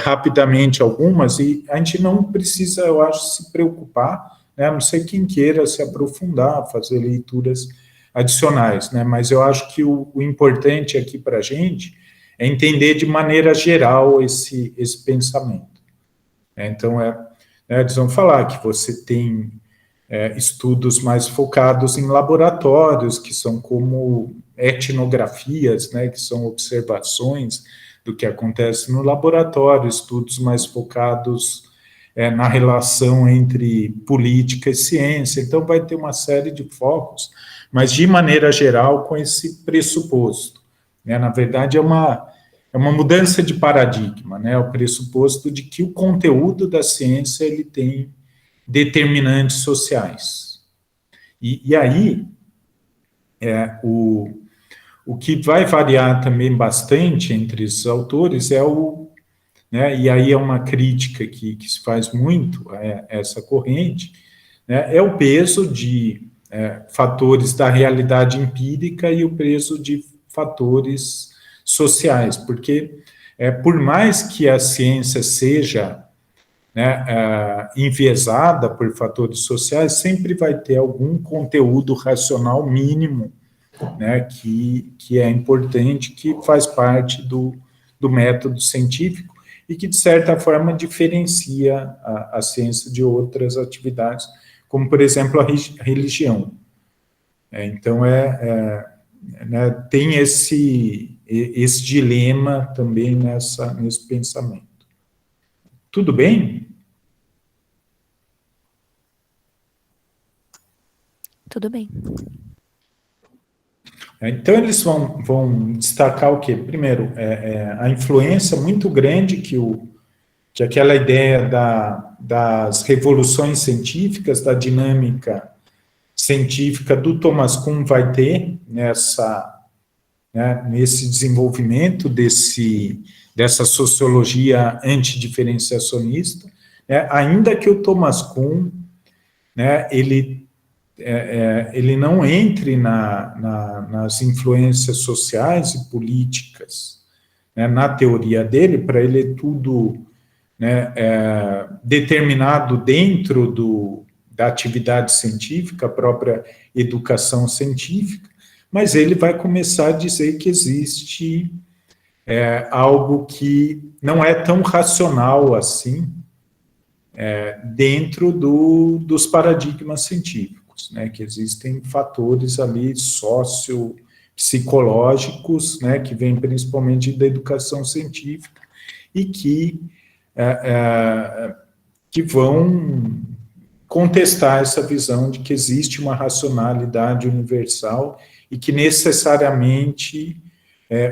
rapidamente algumas, e a gente não precisa, eu acho, se preocupar, né? A não ser quem queira se aprofundar, fazer leituras adicionais, né? Mas eu acho que o importante aqui para a gente é entender de maneira geral esse pensamento. Então, eles vão falar que você tem estudos mais focados em laboratórios, que são como etnografias, né, que são observações do que acontece no laboratório, estudos mais focados na relação entre política e ciência. Então, vai ter uma série de focos, mas, de maneira geral, com esse pressuposto, né? Na verdade, é uma mudança de paradigma, né? O pressuposto de que o conteúdo da ciência ele tem determinantes sociais. E aí, o que vai variar também bastante entre os autores né, e aí é uma crítica que se faz muito a essa corrente, né, é o peso de fatores da realidade empírica e o peso de fatores sociais, porque por mais que a ciência seja, né, enviesada por fatores sociais, sempre vai ter algum conteúdo racional mínimo, né, que é importante, que faz parte do método científico e que, de certa forma, diferencia a ciência de outras atividades, como, por exemplo, a religião. Então, né, tem esse dilema também nesse pensamento. Tudo bem? Tudo bem. Então, eles vão destacar o quê? Primeiro, a influência muito grande que aquela ideia das revoluções científicas, da dinâmica científica do Thomas Kuhn vai ter nesse desenvolvimento dessa sociologia antidiferenciacionista, né, ainda que o Thomas Kuhn, né, ele não entre nas influências sociais e políticas, né, na teoria dele. Para ele é tudo, né, determinado dentro da atividade científica, a própria educação científica, mas ele vai começar a dizer que existe algo que não é tão racional assim dentro dos paradigmas científicos, né, que existem fatores ali sociopsicológicos, né, que vêm principalmente da educação científica e que vão contestar essa visão de que existe uma racionalidade universal e que necessariamente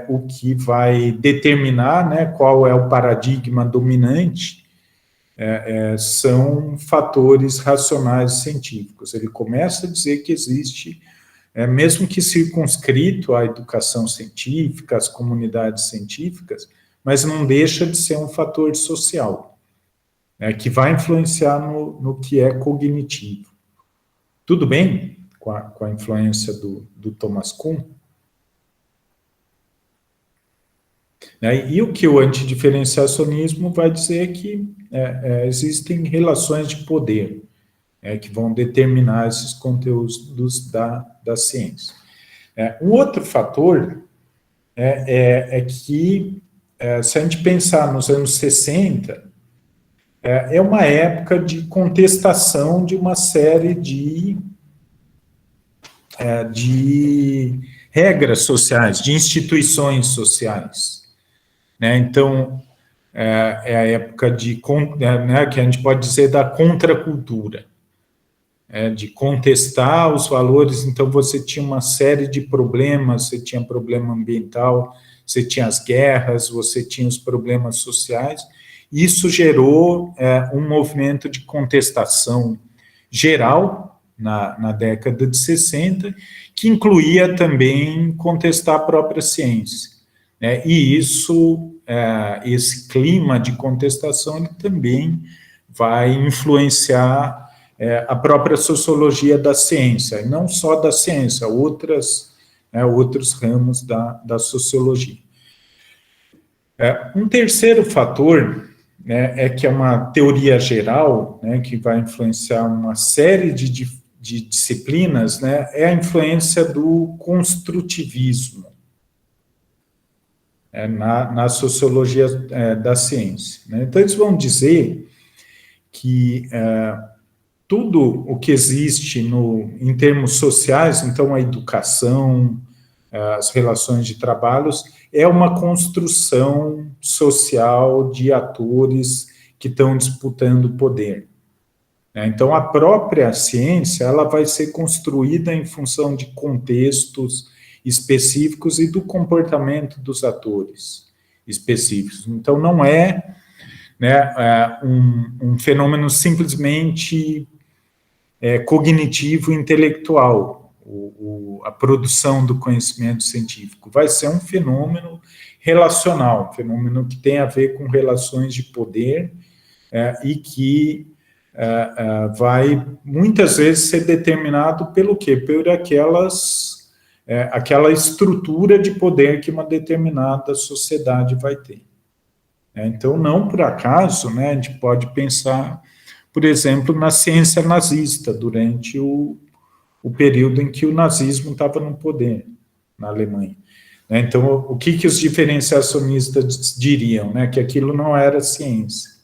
o que vai determinar, né, qual é o paradigma dominante são fatores racionais científicos. Ele começa a dizer que existe, mesmo que circunscrito à educação científica, às comunidades científicas, mas não deixa de ser um fator social, que vai influenciar no que é cognitivo. Tudo bem com a influência do Thomas Kuhn? E o que o antidiferenciacionismo vai dizer é que existem relações de poder que vão determinar esses conteúdos da ciência. Um outro fator é que, se a gente pensar nos anos 60, é uma época de contestação de uma série de regras sociais, de instituições sociais, né? Então, é a época né, que a gente pode dizer da contracultura, de contestar os valores. Então, você tinha uma série de problemas, você tinha problema ambiental, você tinha as guerras, você tinha os problemas sociais. Isso gerou um movimento de contestação geral na década de 60, que incluía também contestar a própria ciência, né? E isso esse clima de contestação ele também vai influenciar a própria sociologia da ciência, e não só da ciência, outros ramos da sociologia. Um terceiro fator, né, é que é uma teoria geral, né, que vai influenciar uma série de disciplinas, né, é a influência do construtivismo na sociologia da ciência. Né? Então, eles vão dizer que tudo o que existe em termos sociais, então a educação, as relações de trabalhos, é uma construção social de atores que estão disputando poder. Então, a própria ciência ela vai ser construída em função de contextos específicos e do comportamento dos atores específicos. Então, não é, né, um fenômeno simplesmente cognitivo e intelectual, a produção do conhecimento científico. Vai ser um fenômeno relacional, um fenômeno que tem a ver com relações de poder e que vai, muitas vezes, ser determinado pelo quê? Por aquela estrutura de poder que uma determinada sociedade vai ter. Então, não por acaso, né, a gente pode pensar, por exemplo, na ciência nazista, durante o período em que o nazismo estava no poder, na Alemanha. Então, o que os diferenciacionistas diriam? Né, que aquilo não era ciência.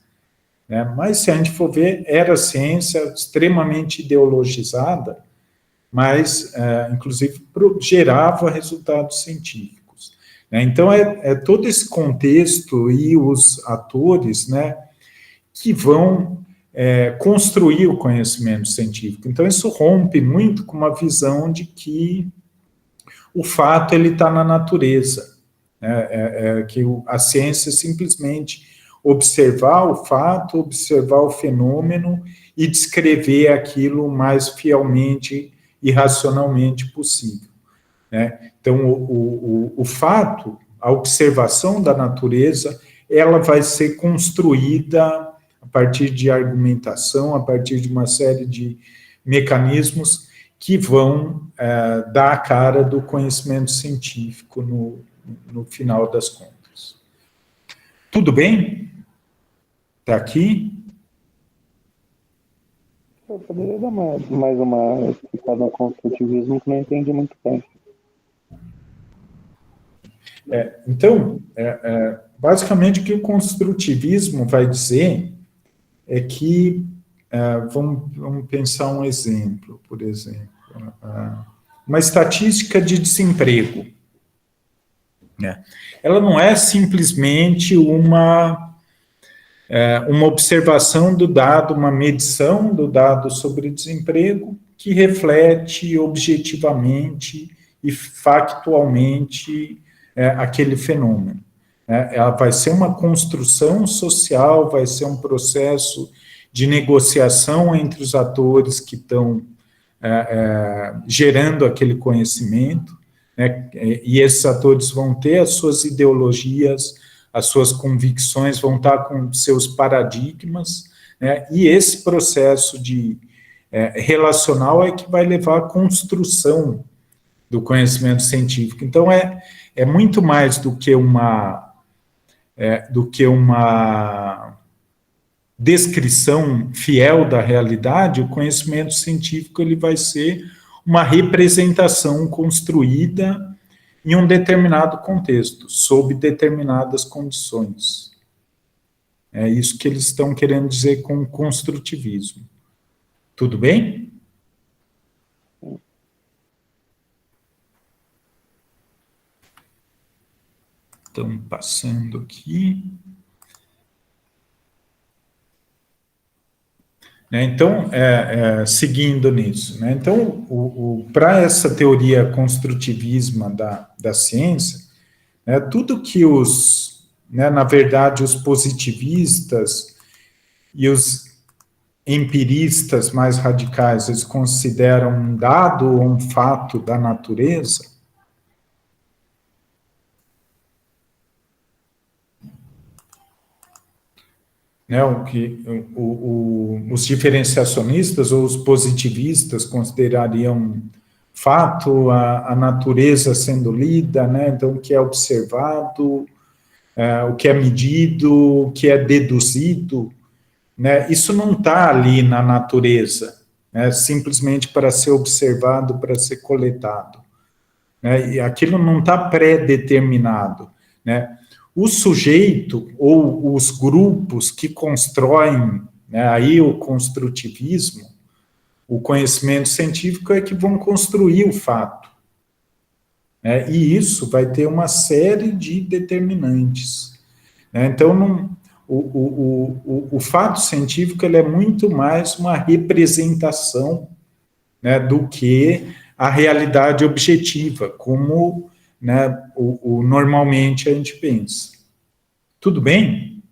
Mas, se a gente for ver, era ciência extremamente ideologizada, mas, inclusive, gerava resultados científicos. Então, todo esse contexto e os atores, né, que vão construir o conhecimento científico. Então, isso rompe muito com uma visão de que o fato está na natureza, que a ciência simplesmente observar o fato, observar o fenômeno e descrever aquilo o mais fielmente e racionalmente possível. Então, o fato, a observação da natureza, ela vai ser construída a partir de argumentação, a partir de uma série de mecanismos que vão dar a cara do conhecimento científico no final das contas. Tudo bem? Está aqui? Eu poderia dar mais uma explicada no construtivismo que não entendi muito bem. Então, basicamente, o que o construtivismo vai dizer é que, vamos pensar um exemplo, por exemplo, uma estatística de desemprego. Ela não é simplesmente uma observação do dado, uma medição do dado sobre desemprego que reflete objetivamente e factualmente aquele fenômeno. Ela vai ser uma construção social, vai ser um processo de negociação entre os atores que estão gerando aquele conhecimento, e esses atores vão ter as suas ideologias, as suas convicções, vão estar com seus paradigmas, e esse processo relacional é que vai levar à construção do conhecimento científico. Então, é muito mais do que uma descrição fiel da realidade. O conhecimento científico ele vai ser uma representação construída em um determinado contexto, sob determinadas condições. É isso que eles estão querendo dizer com construtivismo. Tudo bem? Estão passando aqui. Então, seguindo nisso, então, para essa teoria construtivismo da ciência, tudo que na verdade, os positivistas e os empiristas mais radicais, eles consideram um dado ou um fato da natureza, né, os diferenciacionistas ou os positivistas considerariam fato a natureza sendo lida, né, então o que é observado, o que é medido, o que é deduzido, né, isso não está ali na natureza, né, simplesmente para ser observado, para ser coletado, né, e aquilo não está pré-determinado, né. O sujeito ou os grupos que constroem, né, aí o construtivismo, o conhecimento científico é que vão construir o fato, né, e isso vai ter uma série de determinantes, né, então o fato científico ele é muito mais uma representação, né, do que a realidade objetiva, como, né, normalmente a gente pensa. Tudo bem?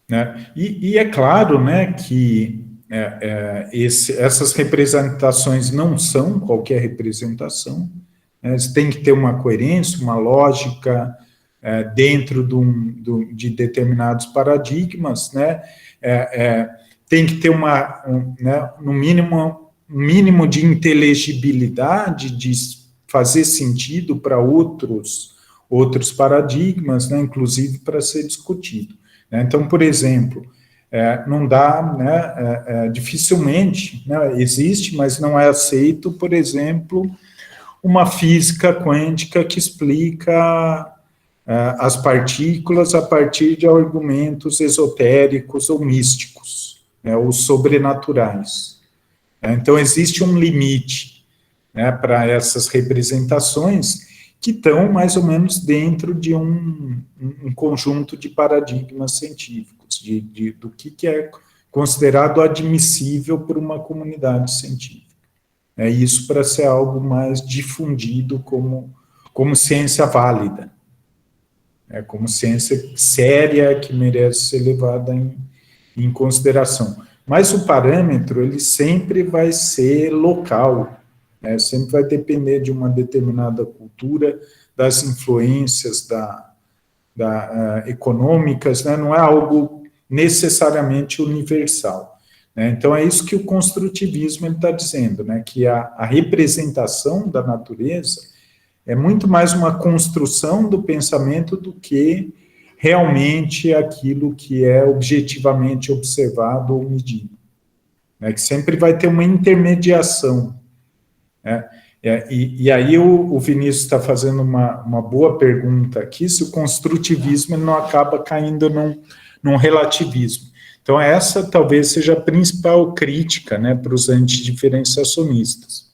Né? E é claro, né, que essas representações não são qualquer representação, né, tem que ter uma coerência, uma lógica dentro de determinados paradigmas, né, tem que ter né, no mínimo, um mínimo de inteligibilidade, de fazer sentido para outros paradigmas, né, inclusive para ser discutido. Né? Então, por exemplo, não dá, né, dificilmente, né, existe, mas não é aceito, por exemplo, uma física quântica que explica as partículas a partir de argumentos esotéricos ou místicos, né, ou sobrenaturais. Então, existe um limite, né, para essas representações que estão mais ou menos dentro de um conjunto de paradigmas científicos, do que é considerado admissível por uma comunidade científica. Isso para ser algo mais difundido como ciência válida, como ciência séria que merece ser levada em consideração. Mas o parâmetro, ele sempre vai ser local, né, sempre vai depender de uma determinada cultura, das influências econômicas, né, não é algo necessariamente universal. Né, então, é isso que o construtivismo está dizendo, né, que a representação da natureza é muito mais uma construção do pensamento do que realmente aquilo que é objetivamente observado ou medido. Né, que sempre vai ter uma intermediação. Né, e aí o Vinícius está fazendo uma boa pergunta aqui, se o construtivismo não acaba caindo num relativismo. Então, essa talvez seja a principal crítica, né, para os antidiferenciacionistas.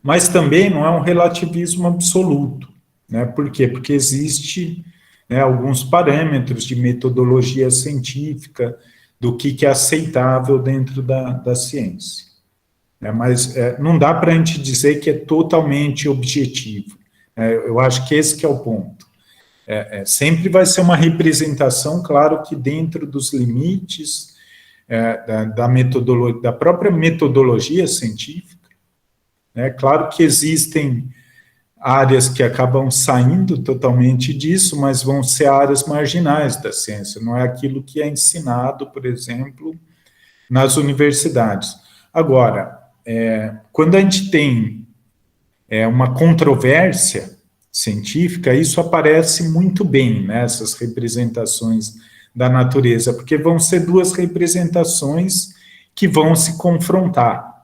Mas também não é um relativismo absoluto, né? Por quê? Porque existe, né, alguns parâmetros de metodologia científica do que é aceitável dentro da ciência. Mas não dá para a gente dizer que é totalmente objetivo. Eu acho que esse que é o ponto. Sempre vai ser uma representação, claro que dentro dos limites da própria metodologia científica. Claro que existem áreas que acabam saindo totalmente disso, mas vão ser áreas marginais da ciência, não é aquilo que é ensinado, por exemplo, nas universidades. Agora, quando a gente tem uma controvérsia científica, isso aparece muito bem nessas representações da natureza, porque vão ser duas representações que vão se confrontar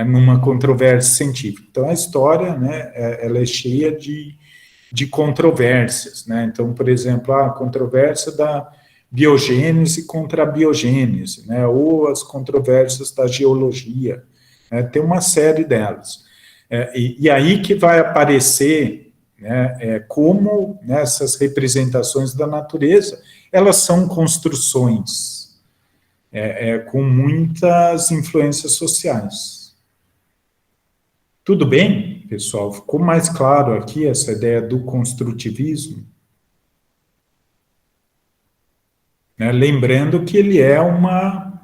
numa controvérsia científica. Então, a história, né, ela é cheia de controvérsias, né? Então, por exemplo, a controvérsia da biogênese contra a biogênese, né, ou as controvérsias da geologia, né, tem uma série delas. E aí que vai aparecer, né, como nessas representações da natureza, elas são construções com muitas influências sociais. Tudo bem, pessoal? Ficou mais claro aqui essa ideia do construtivismo? Lembrando que ele é uma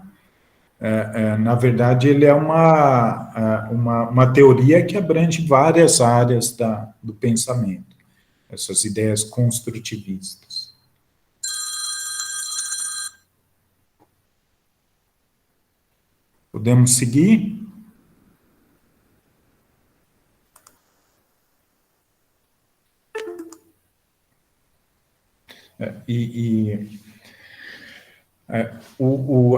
na verdade, ele é uma teoria que abrange várias áreas do pensamento, essas ideias construtivistas. Podemos seguir?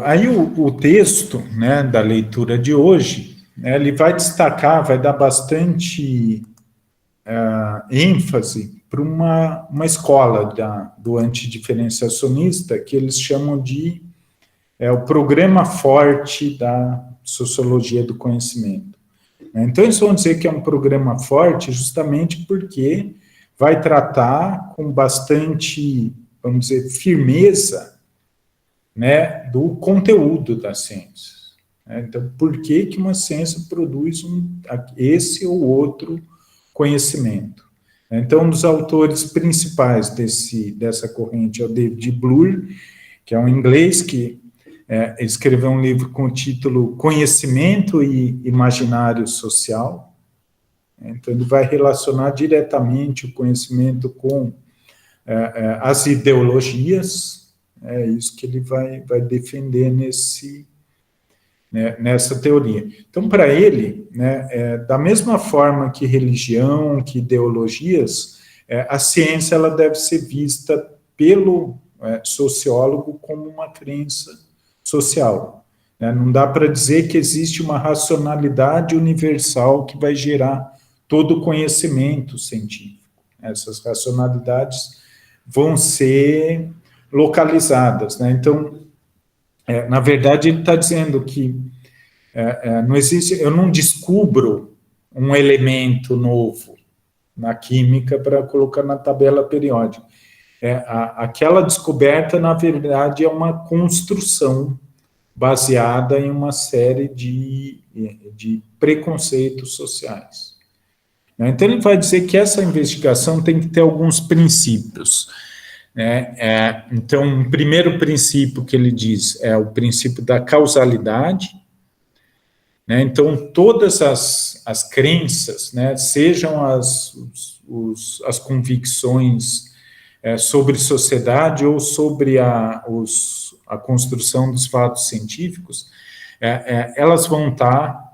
Aí o texto, né, da leitura de hoje, né, ele vai destacar, vai dar bastante ênfase para uma escola do antidiferenciacionista que eles chamam de o programa forte da sociologia do conhecimento. Então, eles vão dizer que é um programa forte justamente porque vai tratar com bastante, vamos dizer, firmeza, né, do conteúdo das ciências. Então, por que uma ciência produz esse ou outro conhecimento? Então, um dos autores principais dessa corrente é o David Bloor, que é um inglês que escreveu um livro com o título Conhecimento e Imaginário Social. Então, ele vai relacionar diretamente o conhecimento com as ideologias. É isso que ele vai defender nessa teoria. Então, para ele, né, da mesma forma que religião, que ideologias, a ciência ela deve ser vista pelo sociólogo como uma crença social. Não dá para dizer que existe uma racionalidade universal que vai gerar todo o conhecimento científico. Essas racionalidades vão ser localizadas, né? Então, na verdade, ele está dizendo que não existe, eu não descubro um elemento novo na química para colocar na tabela periódica. Aquela descoberta, na verdade, é uma construção baseada em uma série de preconceitos sociais. Então, ele vai dizer que essa investigação tem que ter alguns princípios. Então, o primeiro princípio que ele diz é o princípio da causalidade. Então, todas as crenças, sejam as convicções sobre sociedade ou sobre a construção dos fatos científicos, elas vão estar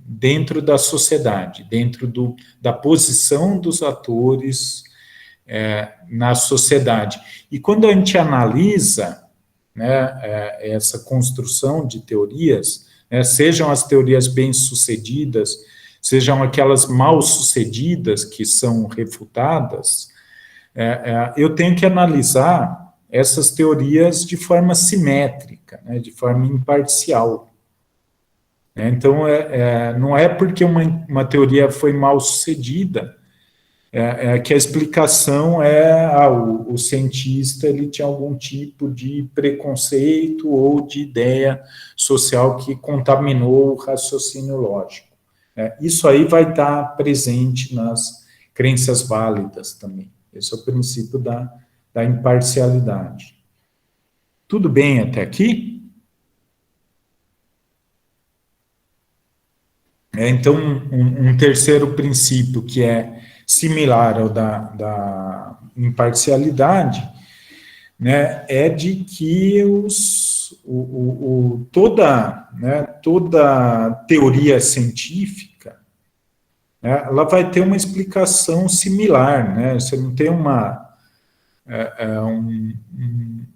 dentro da sociedade, dentro da posição dos atores na sociedade. E quando a gente analisa essa construção de teorias, sejam as teorias bem-sucedidas, sejam aquelas mal-sucedidas que são refutadas, eu tenho que analisar essas teorias de forma simétrica, de forma imparcial. Então, não é porque uma teoria foi mal-sucedida que a explicação o cientista ele tinha algum tipo de preconceito ou de ideia social que contaminou o raciocínio lógico. Isso aí vai estar presente nas crenças válidas também. Esse é o princípio da imparcialidade. Tudo bem até aqui? Então, um terceiro princípio que é similar ao da imparcialidade, é de que toda teoria científica, ela vai ter uma explicação similar, Você não tem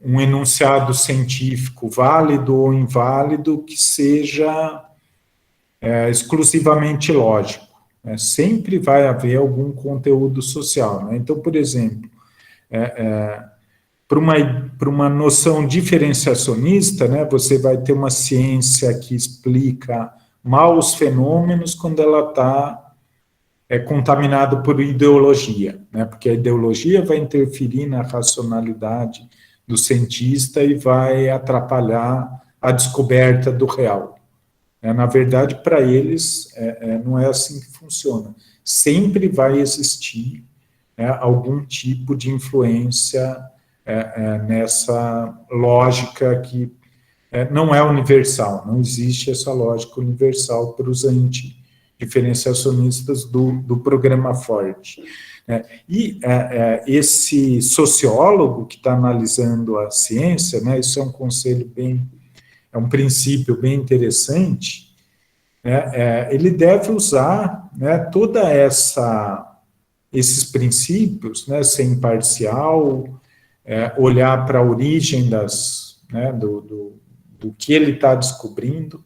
um enunciado científico válido ou inválido que seja exclusivamente lógico. Sempre vai haver algum conteúdo social. Então, por exemplo, para uma noção diferenciacionista, você vai ter uma ciência que explica mal os fenômenos quando ela está contaminada por ideologia, porque a ideologia vai interferir na racionalidade do cientista e vai atrapalhar a descoberta do real. Na verdade, para eles, não é assim que funciona. Sempre vai existir algum tipo de influência nessa lógica que não é universal, não existe essa lógica universal para os antidiferenciacionistas do programa Forte. E esse sociólogo que está analisando a ciência, né, isso é um conselho é um princípio bem interessante, né, ele deve usar, né, toda esses princípios, né, ser imparcial, olhar para a origem né, do que ele está descobrindo,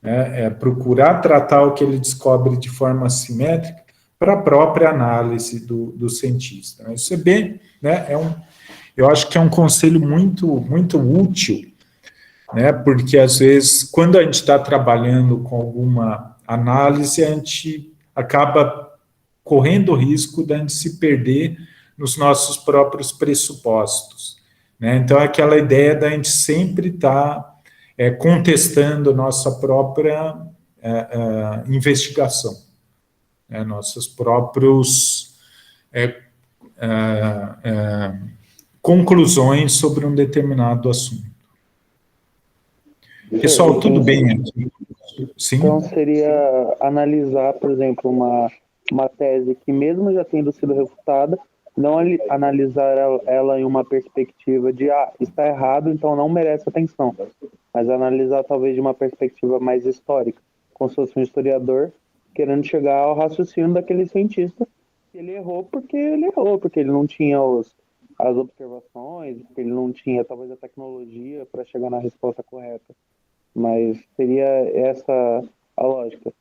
né, procurar tratar o que ele descobre de forma simétrica para a própria análise do cientista. Isso é bem, né, eu acho que é um conselho muito, muito útil, né, porque às vezes, quando a gente está trabalhando com alguma análise, a gente acaba correndo o risco de a gente se perder nos nossos próprios pressupostos, né? Então, aquela ideia da gente sempre estar contestando nossa própria investigação, né? Nossos próprios conclusões sobre um determinado assunto. Pessoal, tudo bem aqui? Sim? Então seria analisar, por exemplo, uma tese que mesmo já tendo sido refutada, não analisar ela em uma perspectiva de está errado, então não merece atenção, mas analisar talvez de uma perspectiva mais histórica, como se fosse um historiador querendo chegar ao raciocínio daquele cientista. Ele errou, porque ele não tinha as observações, porque ele não tinha talvez a tecnologia para chegar na resposta correta. Mas seria essa a lógica.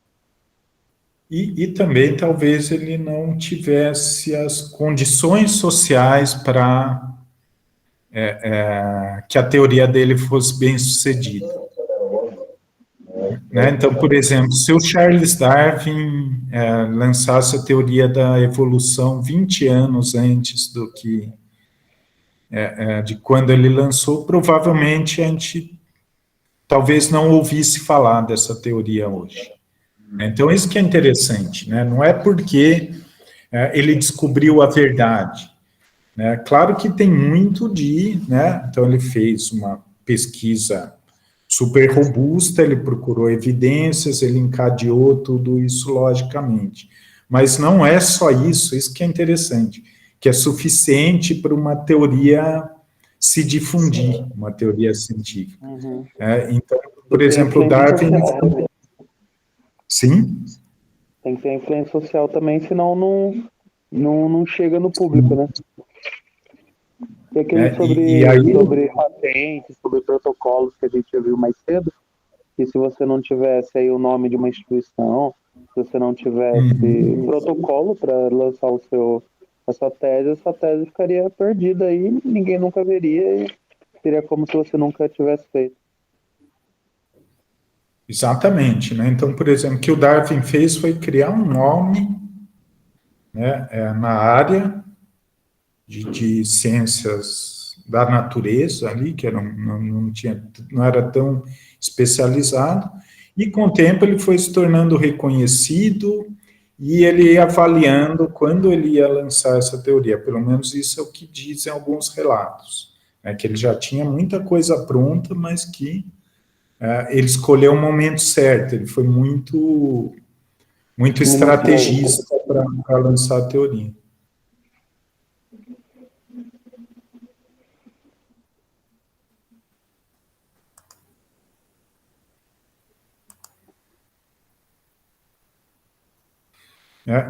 E também talvez ele não tivesse as condições sociais para que a teoria dele fosse bem sucedida. Né? Então, por exemplo, se o Charles Darwin lançasse a teoria da evolução 20 anos antes de quando ele lançou, provavelmente a gente talvez não ouvisse falar dessa teoria hoje. Então, isso que é interessante, né? Não é porque ele descobriu a verdade, né? Claro que tem muito né? Então, ele fez uma pesquisa super robusta, ele procurou evidências, ele encadeou tudo isso logicamente. Mas não é só isso que é interessante, que é suficiente para uma teoria se difundir, uma teoria científica. Uhum. Então, por exemplo, Darwin... Sim? Tem que ter influência social também, senão não chega no público, né? E aquilo sobre patentes, sobre protocolos que a gente já viu mais cedo, que se você não tivesse aí o nome de uma instituição, se você não tivesse protocolo para lançar a sua tese ficaria perdida aí, ninguém nunca veria e seria como se você nunca tivesse feito. Exatamente, né? Então, por exemplo, o que o Darwin fez foi criar um nome, né, na área de ciências da natureza ali, que não era tão especializado, e com o tempo ele foi se tornando reconhecido e ele ia avaliando quando ele ia lançar essa teoria, pelo menos isso é o que dizem alguns relatos, né, que ele já tinha muita coisa pronta, mas que ele escolheu o momento certo, ele foi muito estrategista para lançar a teoria.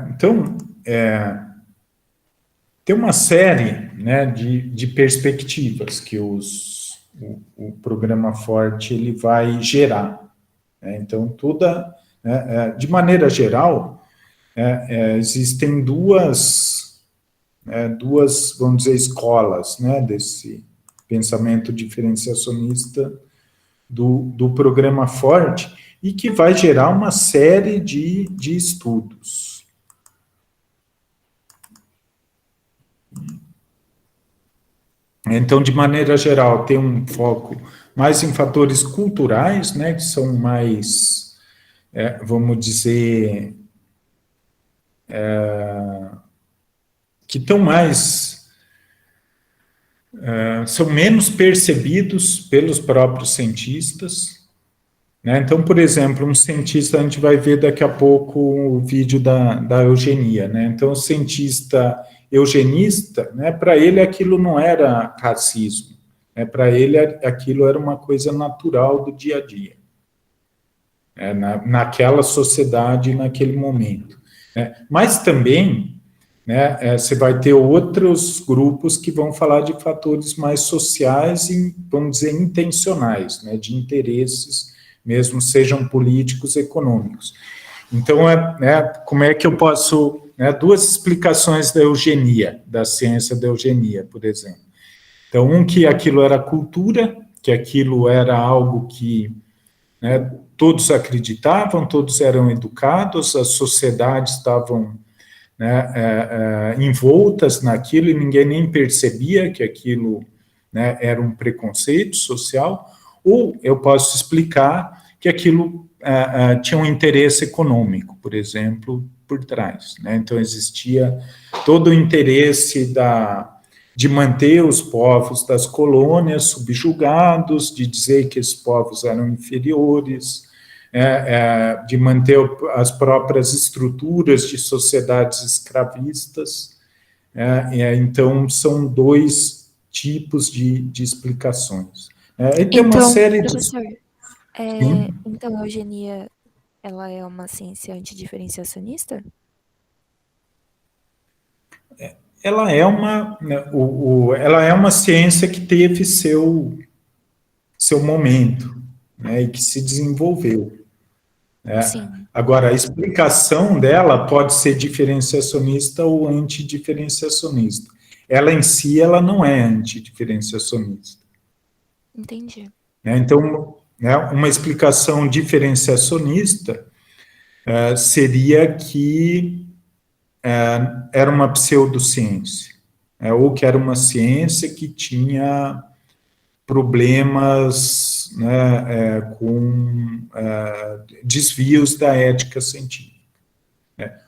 Então, tem uma série, né, de perspectivas que o programa Forte ele vai gerar. Né? Então, de maneira geral, existem duas, vamos dizer, escolas, né, desse pensamento diferenciacionista do programa Forte e que vai gerar uma série de estudos. Então, de maneira geral, tem um foco mais em fatores culturais, né, que são mais, vamos dizer, que estão mais são menos percebidos pelos próprios cientistas, né? Então, por exemplo, um cientista, a gente vai ver daqui a pouco o vídeo da eugenia, né? Então, o cientista eugenista, né, para ele aquilo não era racismo, né? Para ele aquilo era uma coisa natural do dia a dia, naquela sociedade, naquele momento, né? Mas também, né, você vai ter outros grupos que vão falar de fatores mais sociais e, vamos dizer, intencionais, né, de interesses, mesmo sejam políticos, econômicos. Então, né, como é que eu posso... Né, duas explicações da eugenia, da ciência da eugenia, por exemplo. Então, que aquilo era cultura, que aquilo era algo que, né, todos acreditavam, todos eram educados, as sociedades estavam, né, envoltas naquilo e ninguém nem percebia que aquilo, né, era um preconceito social, ou eu posso explicar que aquilo tinha um interesse econômico, por exemplo, por trás, né? Então existia todo o interesse de manter os povos das colônias subjugados, de dizer que esses povos eram inferiores, de manter as próprias estruturas de sociedades escravistas. Então, são dois tipos de explicações. E tem uma série professor, de... Sim. então a eugenia, ela é uma ciência antidiferenciacionista? Ela é uma, né, ela é uma ciência que teve seu momento, né, e que se desenvolveu. Sim. Agora, a explicação dela pode ser diferenciacionista ou antidiferenciacionista. Ela em si, ela não é antidiferenciacionista. Entendi. Então, né, uma explicação diferenciacionista seria que era uma pseudociência, ou que era uma ciência que tinha problemas, né, com desvios da ética científica.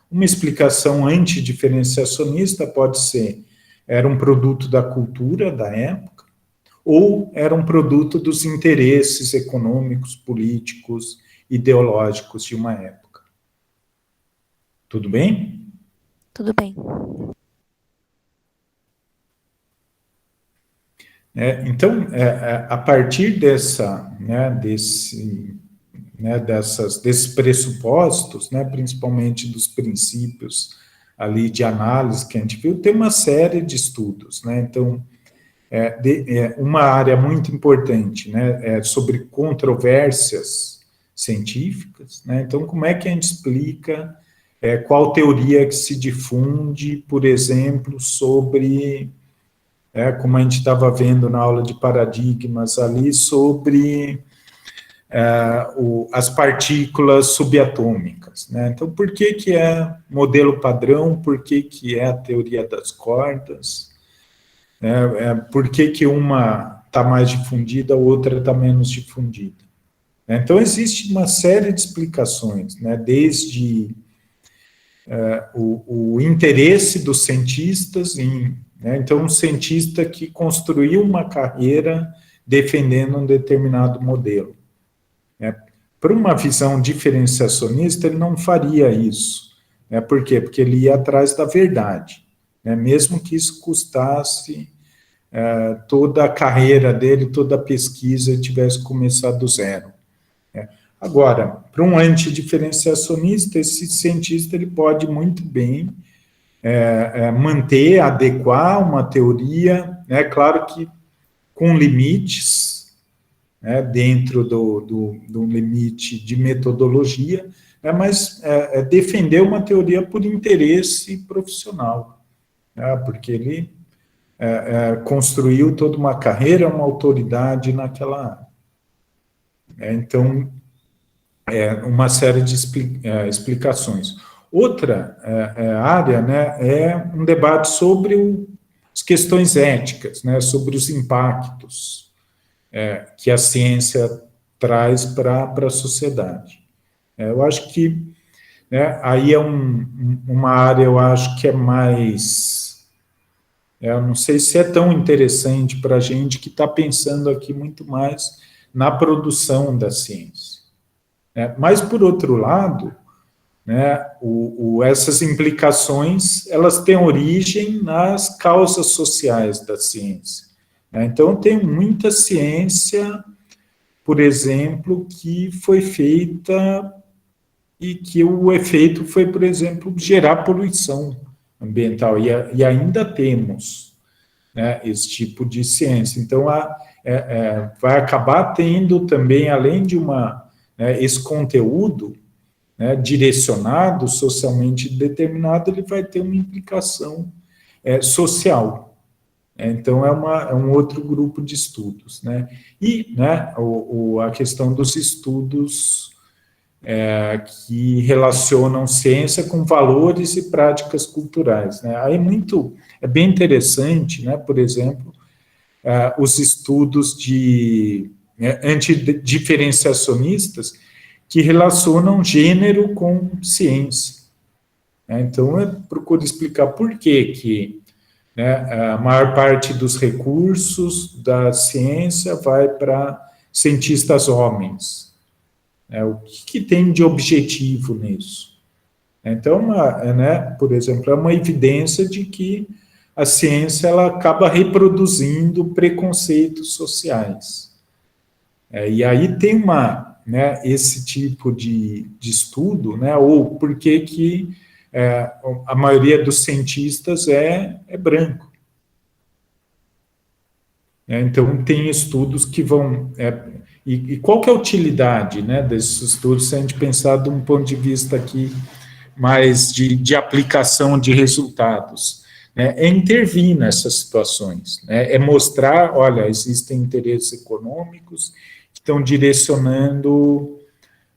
Uma explicação antidiferenciacionista pode ser, era um produto da cultura da época, ou era um produto dos interesses econômicos, políticos, ideológicos de uma época. Tudo bem? Tudo bem. Então, a partir desses pressupostos, né, principalmente dos princípios ali de análise que a gente viu, tem uma série de estudos, né? Então, uma área muito importante, né, sobre controvérsias científicas, né? Então, como é que a gente explica qual teoria que se difunde, por exemplo, sobre, como a gente estava vendo na aula de paradigmas ali, sobre as partículas subatômicas, né? Então, por que é modelo padrão, por que é a teoria das cordas, por que uma está mais difundida, a outra está menos difundida. Então, existe uma série de explicações, né? Desde o interesse dos cientistas em... Né? Então, um cientista que construiu uma carreira defendendo um determinado modelo. Para uma visão diferenciacionista, ele não faria isso. Por quê? Porque ele ia atrás da verdade, né? Mesmo que isso custasse toda a carreira dele, toda a pesquisa, ele tivesse começado do zero. Agora, para um antidiferenciacionista, esse cientista ele pode muito bem manter, adequar uma teoria, né, claro que com limites, né, dentro do limite de metodologia, mas defender uma teoria por interesse profissional, né, porque ele construiu toda uma carreira, uma autoridade naquela área. Então, uma série de explicações. Outra área, né, é um debate sobre as questões éticas, né, sobre os impactos que a ciência traz para a sociedade. Eu acho que aí é uma área, eu acho que é mais Eu não sei se é tão interessante para a gente que está pensando aqui muito mais na produção da ciência. Mas, por outro lado, né, essas implicações, elas têm origem nas causas sociais da ciência. Então, tem muita ciência, por exemplo, que foi feita e que o efeito foi, por exemplo, gerar poluição ambiental, e ainda temos, né, esse tipo de ciência. Então, vai acabar tendo também, além de esse conteúdo, né, direcionado, socialmente determinado, ele vai ter uma implicação social. Então, é um outro grupo de estudos, né? E, né, a questão dos estudos que relacionam ciência com valores e práticas culturais, né? Aí é bem interessante, né, por exemplo, os estudos antidiferenciacionistas que relacionam gênero com ciência. Então, eu procuro explicar por que né, a maior parte dos recursos da ciência vai para cientistas homens. O que tem de objetivo nisso? Então, né, por exemplo, é uma evidência de que a ciência ela acaba reproduzindo preconceitos sociais. E aí tem né, esse tipo de estudo, né, ou por que a maioria dos cientistas é branco. Então, tem estudos que vão... e qual que é a utilidade, né, desses estudos, se a gente pensar de um ponto de vista aqui mais de aplicação de resultados? É intervir nessas situações, né, é mostrar, olha, existem interesses econômicos que estão direcionando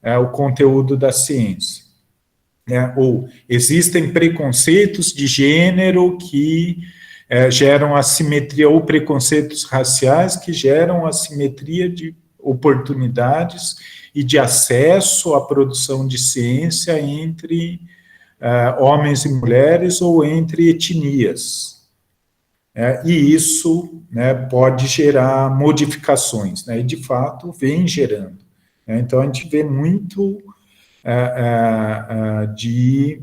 o conteúdo da ciência. Ou existem preconceitos de gênero que geram assimetria, ou preconceitos raciais que geram assimetria de oportunidades e de acesso à produção de ciência entre homens e mulheres ou entre etnias. E isso, né, pode gerar modificações, né, e de fato vem gerando. Então a gente vê muito de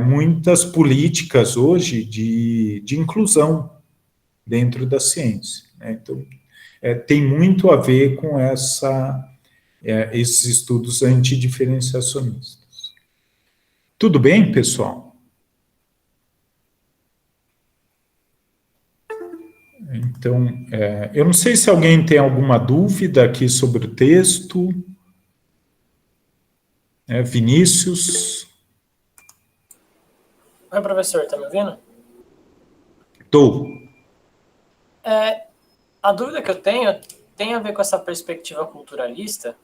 muitas políticas hoje de inclusão dentro da ciência. Então, tem muito a ver com esses estudos antidiferenciacionistas. Tudo bem, pessoal? Então, eu não sei se alguém tem alguma dúvida aqui sobre o texto. Vinícius? Oi, professor, tá me ouvindo? Estou. A dúvida que eu tenho tem a ver com essa perspectiva culturalista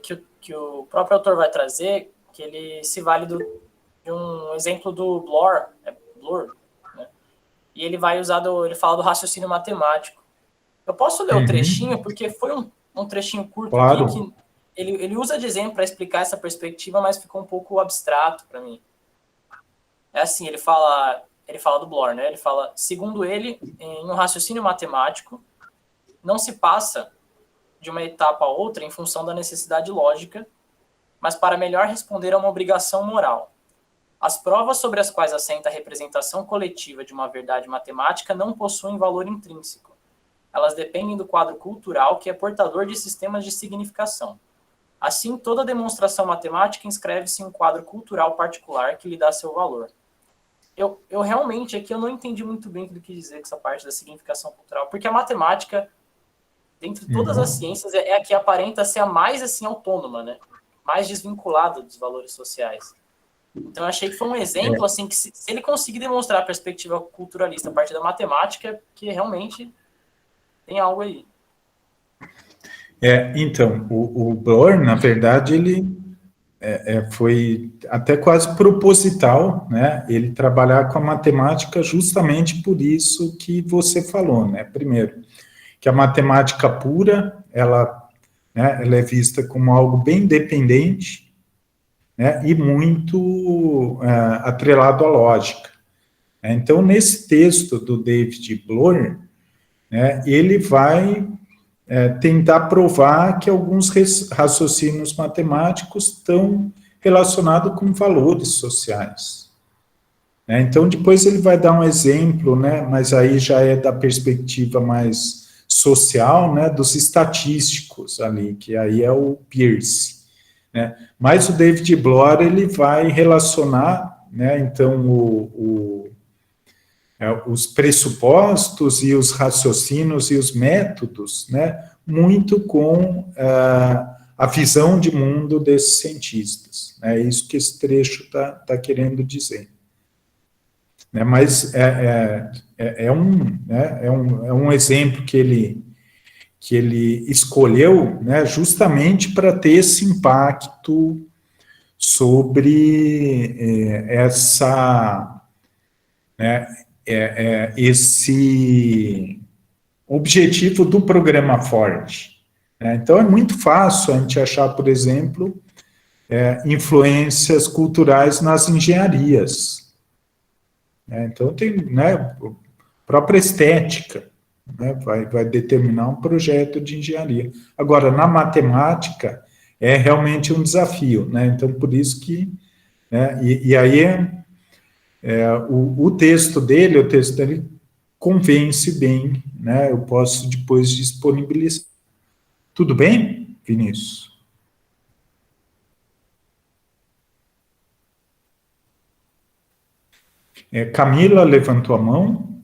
que o próprio autor vai trazer, que ele se vale de um exemplo do Bloor, né? E ele vai ele fala do raciocínio matemático. Eu posso ler o trechinho, porque foi um trechinho curto, claro, aqui, que ele usa de exemplo para explicar essa perspectiva, mas ficou um pouco abstrato para mim. É assim, ele fala do Bloor, né? Ele fala, segundo ele, em um raciocínio matemático, não se passa de uma etapa a outra em função da necessidade lógica, mas para melhor responder a uma obrigação moral. As provas sobre as quais assenta a representação coletiva de uma verdade matemática não possuem valor intrínseco. Elas dependem do quadro cultural que é portador de sistemas de significação. Assim, toda demonstração matemática inscreve-se em um quadro cultural particular que lhe dá seu valor. Eu realmente, aqui eu não entendi muito bem o que dizer com essa parte da significação cultural, porque a matemática, dentre todas as ciências, é a que aparenta ser a mais, assim, autônoma, né? Mais desvinculada dos valores sociais. Então, eu achei que foi um exemplo, assim, que se ele conseguir demonstrar a perspectiva culturalista a partir da matemática, que realmente tem algo aí. Então, o Bloor, na verdade, ele foi até quase proposital, né, ele trabalhar com a matemática justamente por isso que você falou, né, primeiro, que a matemática pura, ela é vista como algo bem dependente, né, e muito atrelado à lógica, Então, nesse texto do David Bloor, né, ele vai tentar provar que alguns raciocínios matemáticos estão relacionados com valores sociais. Então, depois ele vai dar um exemplo, né, mas aí já é da perspectiva mais social, né, dos estatísticos ali, que aí é o Peirce. Né? Mas o David Bloor, ele vai relacionar, né, então, os pressupostos e os raciocínios e os métodos, né, muito com a visão de mundo desses cientistas. É isso que esse trecho está querendo dizer. Né, mas é um exemplo que ele escolheu, né, justamente para ter esse impacto sobre essa, né, esse objetivo do programa Ford. Então, é muito fácil a gente achar, por exemplo, influências culturais nas engenharias. Então, tem, né, a própria estética, né, vai determinar um projeto de engenharia. Agora, na matemática, é realmente um desafio, né? Então, por isso que... Né, e aí, o texto dele convence bem, né? Eu posso depois disponibilizar. Tudo bem, Vinícius? Camila levantou a mão.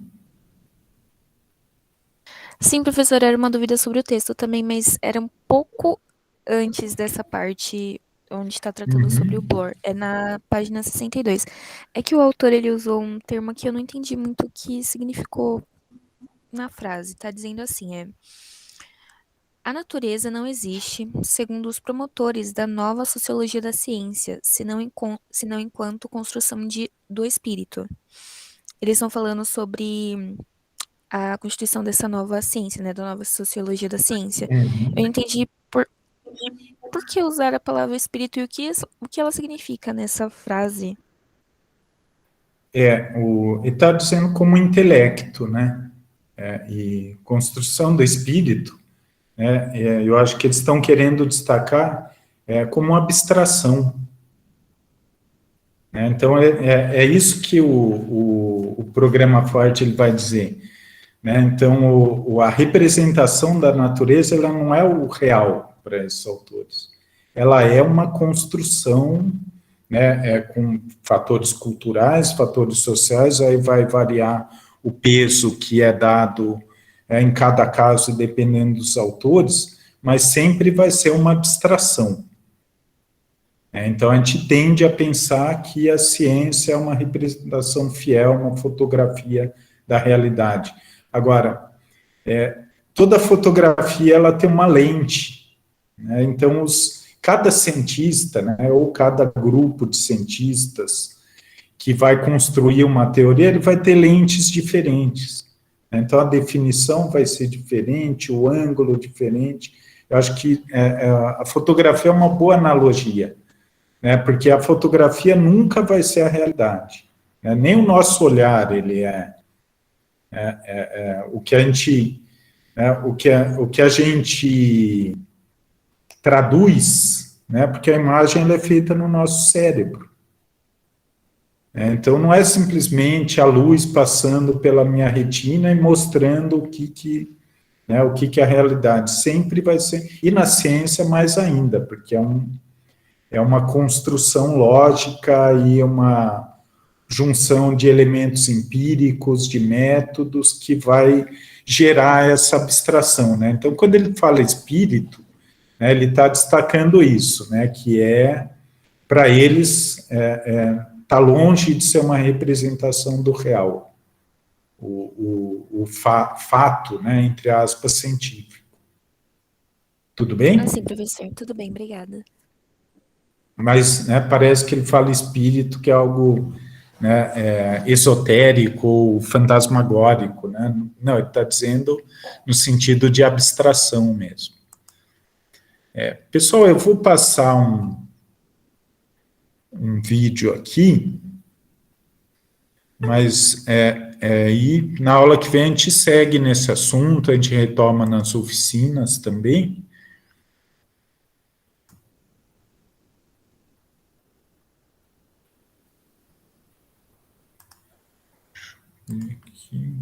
Sim, professor, era uma dúvida sobre o texto também, mas era um pouco antes dessa parte onde está tratando sobre o Bloor. É na página 62. É que o autor, ele usou um termo que eu não entendi muito o que significou na frase. Tá dizendo assim, a natureza não existe, segundo os promotores da nova sociologia da ciência, senão enquanto construção do espírito. Eles estão falando sobre a constituição dessa nova ciência, né, da nova sociologia da ciência. Eu não entendi por que usar a palavra espírito e o que ela significa nessa frase. Ele está dizendo como intelecto, né, e construção do espírito, né, eu acho que eles estão querendo destacar como uma abstração. Né, então, é isso que o programa Ford ele vai dizer. Né, então, a representação da natureza ela não é o real para esses autores. Ela é uma construção, né, com fatores culturais, fatores sociais, aí vai variar o peso que é dado em cada caso, dependendo dos autores, mas sempre vai ser uma abstração. Então, a gente tende a pensar que a ciência é uma representação fiel, uma fotografia da realidade. Agora, toda fotografia ela tem uma lente, né? Então, cada cientista, né, ou cada grupo de cientistas que vai construir uma teoria, ele vai ter lentes diferentes. Então, a definição vai ser diferente, o ângulo diferente. Eu acho que a fotografia é uma boa analogia, né, porque a fotografia nunca vai ser a realidade. Né, nem o nosso olhar, ele o que a gente... o que a gente traduz, né, porque a imagem ela é feita no nosso cérebro. Então, não é simplesmente a luz passando pela minha retina e mostrando o que é a realidade. Sempre vai ser, e na ciência mais ainda, porque é uma construção lógica e uma junção de elementos empíricos, de métodos, que vai gerar essa abstração. Né? Então, quando ele fala espírito, né, ele está destacando isso, né, que para eles, está longe de ser uma representação do real, o fato, né, entre aspas, científico. Tudo bem? Sim, professor, tudo bem, obrigada. Mas, né, parece que ele fala espírito, que é algo, né, esotérico ou fantasmagórico, né? Não, ele está dizendo no sentido de abstração mesmo. Pessoal, eu vou passar um vídeo aqui, Mas e na aula que vem a gente segue nesse assunto, a gente retoma nas oficinas também. Aqui.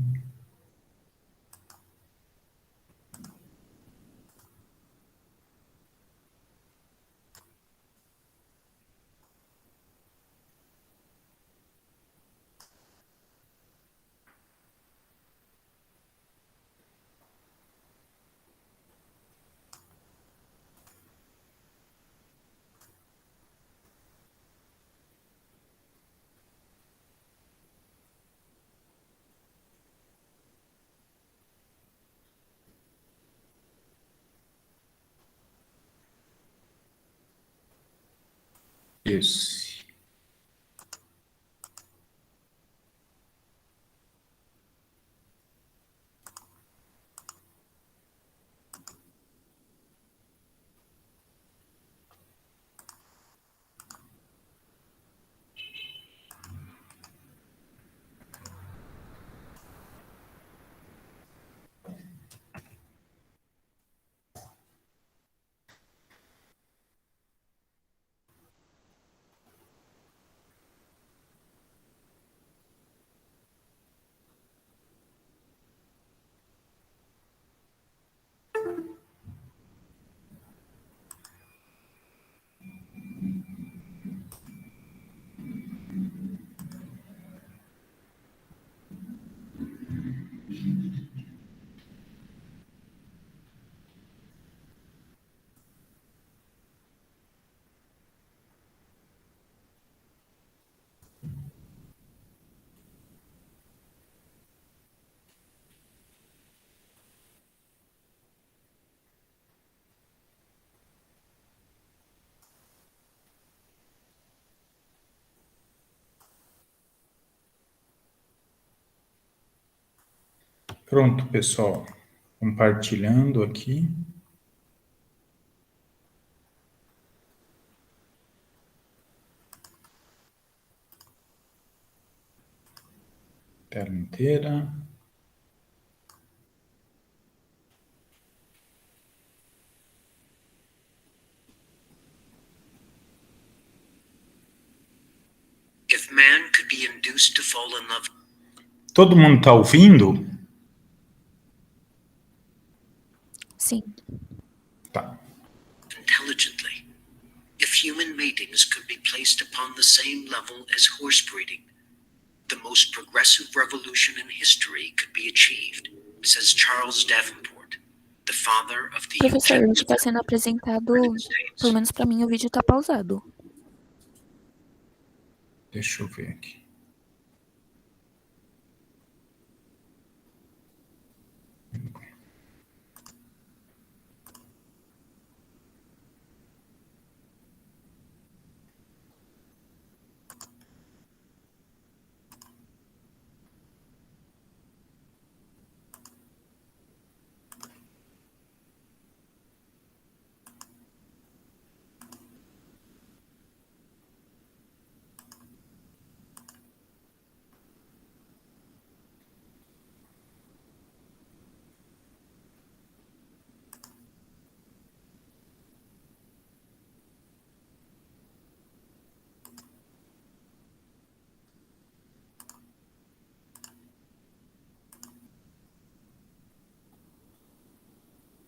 Isso. Pronto, pessoal. Compartilhando aqui. Tela inteira. If man could be induced to fall in love. Todo mundo está ouvindo? Sim. Tá. Intelligently. If human matings could be placed upon the same level as horse breeding, the most progressive revolution in history could be achieved, says Charles Davenport, the father of the Professor, o eugenics que está sendo apresentado, pelo menos para mim, o vídeo está pausado. Deixa eu ver aqui.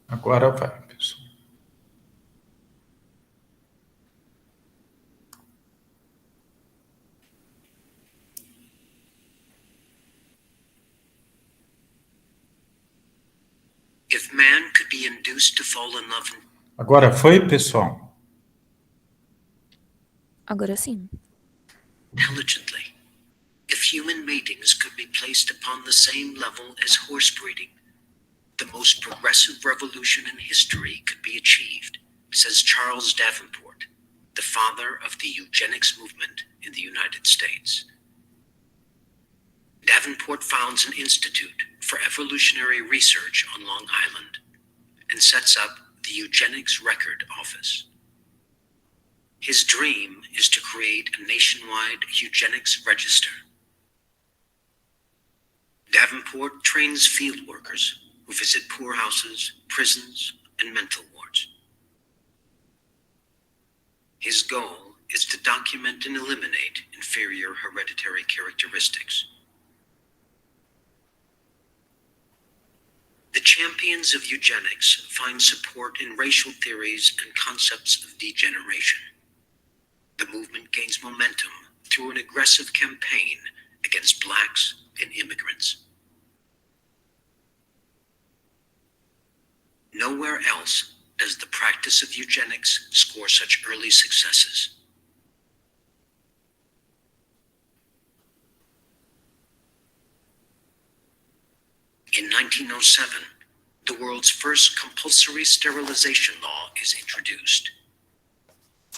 Agora vai, pessoal. If man could be induced to fall in love. Agora foi, pessoal? Agora sim. Intelligently. If human matings could be placed upon the same level as horse breeding, the most progressive revolution in history could be achieved, says Charles Davenport, the father of the eugenics movement in the United States. Davenport founds an institute for evolutionary research on Long Island and sets up the Eugenics Record Office. His dream is to create a nationwide eugenics register. Davenport trains field workers who visit poorhouses, prisons, and mental wards. His goal is to document and eliminate inferior hereditary characteristics. The champions of eugenics find support in racial theories and concepts of degeneration. The movement gains momentum through an aggressive campaign against blacks and immigrants. Nowhere else does the practice of eugenics score such early successes. In 1907, the world's first compulsory sterilization law is introduced.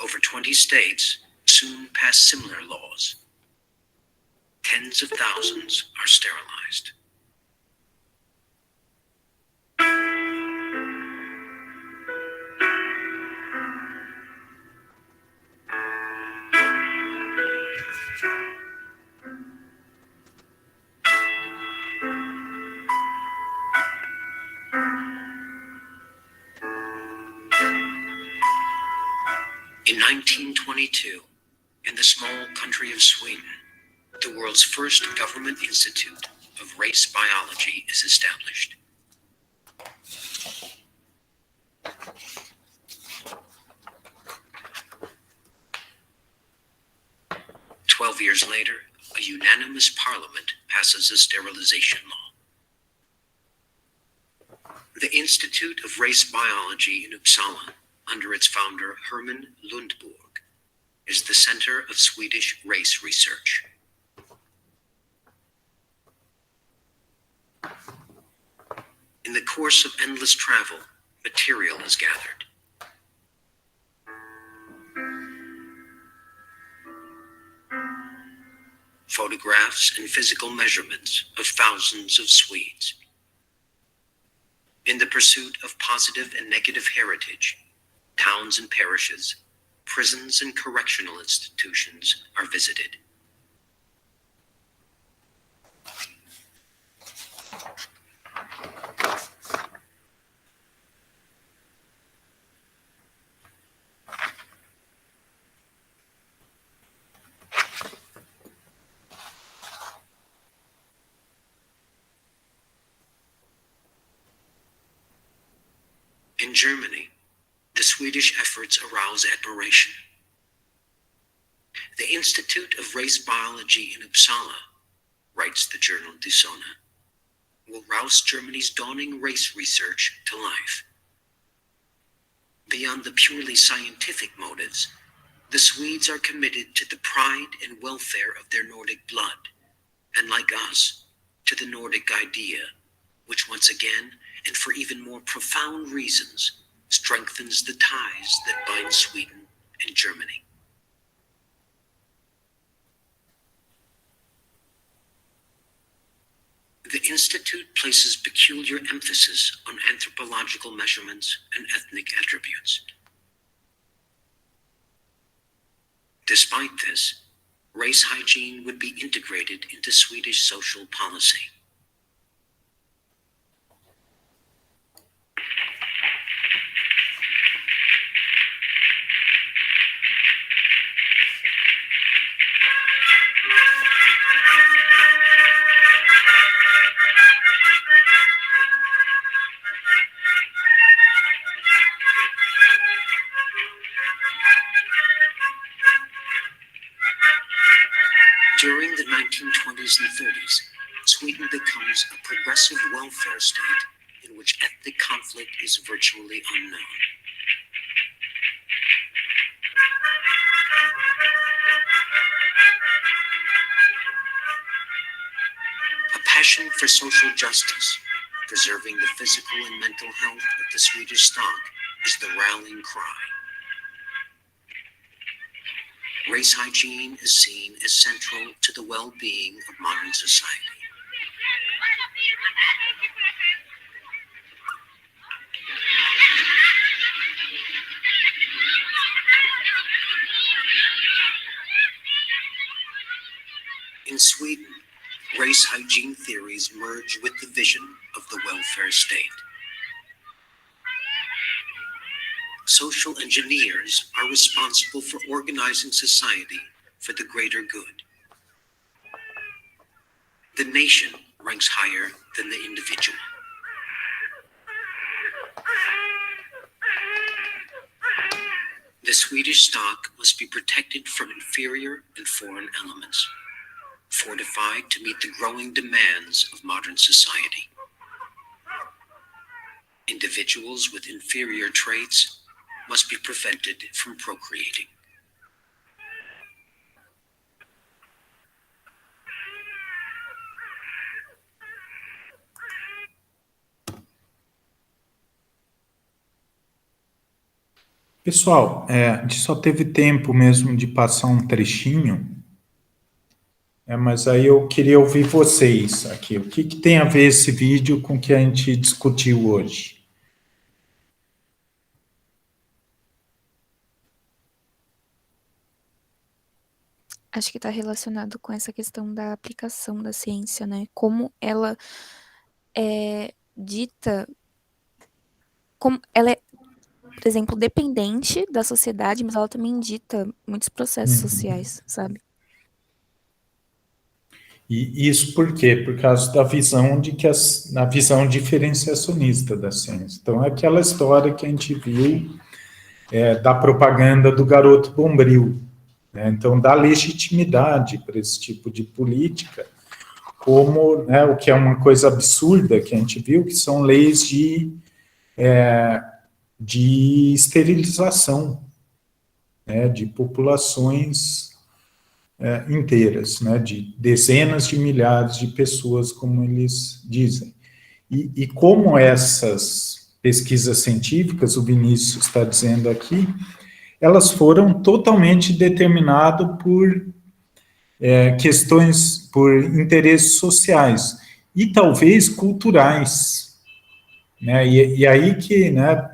Over 20 states soon pass similar laws. Tens of thousands are sterilized. In 1922, in the small country of Sweden, the world's first government institute of race biology is established. "12 years later, a unanimous parliament passes a sterilization law. The Institute of Race Biology in Uppsala, under its founder Herman Lundborg, is the center of Swedish race research. In the course of endless travel, material is gathered. Photographs and physical measurements of thousands of Swedes. In the pursuit of positive and negative heritage, towns and parishes, prisons and correctional institutions are visited. In Germany, the Swedish efforts arouse admiration. The Institute of Race Biology in Uppsala, writes the journal Die Sonne, will rouse Germany's dawning race research to life. Beyond the purely scientific motives, the Swedes are committed to the pride and welfare of their Nordic blood, and like us, to the Nordic idea, which once again, and for even more profound reasons, strengthens the ties that bind Sweden and Germany. The Institute places peculiar emphasis on anthropological measurements and ethnic attributes. Despite this, race hygiene would be integrated into Swedish social policy. During the 1920s and 30s, Sweden becomes a progressive welfare state in which ethnic conflict is virtually unknown. A passion for social justice, preserving the physical and mental health of the Swedish stock, is the rallying cry. Race hygiene is seen as central to the well-being of modern society. In Sweden, race hygiene theories merge with the vision of the welfare state. Social engineers are responsible for organizing society for the greater good. The nation ranks higher than the individual. The Swedish stock must be protected from inferior and foreign elements, fortified to meet the growing demands of modern society. Individuals with inferior traits must be prevented from procreating. Pessoal, a gente só teve tempo mesmo de passar um trechinho, mas aí eu queria ouvir vocês aqui. O que tem a ver esse vídeo com o que a gente discutiu hoje? Acho que está relacionado com essa questão da aplicação da ciência, né? Como ela é dita, como ela é, por exemplo, dependente da sociedade, mas ela também dita muitos processos sociais, sabe? E isso por quê? Por causa da visão na visão diferenciacionista da ciência. Então, é aquela história que a gente viu da propaganda do garoto bombril, né? Então, dá legitimidade para esse tipo de política, como, né, o que é uma coisa absurda que a gente viu, que são leis de esterilização, né, de populações inteiras, né, de dezenas de milhares de pessoas, como eles dizem. E como essas pesquisas científicas, o Vinícius está dizendo aqui, elas foram totalmente determinadas por questões, por interesses sociais e talvez culturais, né, e aí que, né,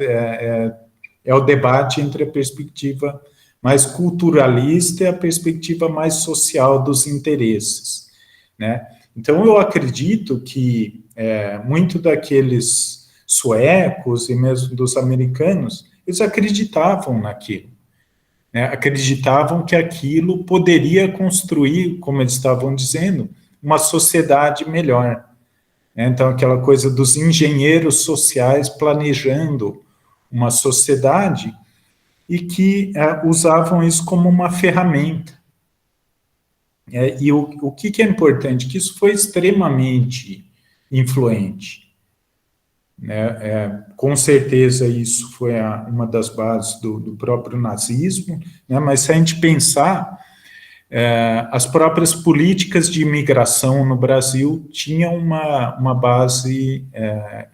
é o debate entre a perspectiva mais culturalista e a perspectiva mais social dos interesses, né? Então, eu acredito que muito daqueles suecos e mesmo dos americanos, eles acreditavam naquilo, né? Acreditavam que aquilo poderia construir, como eles estavam dizendo, uma sociedade melhor, né? Então, aquela coisa dos engenheiros sociais planejando uma sociedade e que usavam isso como uma ferramenta. E o que é importante? Que isso foi extremamente influente, né? Com certeza isso foi uma das bases do próprio nazismo, né? Mas se a gente pensar, as próprias políticas de imigração no Brasil tinham uma base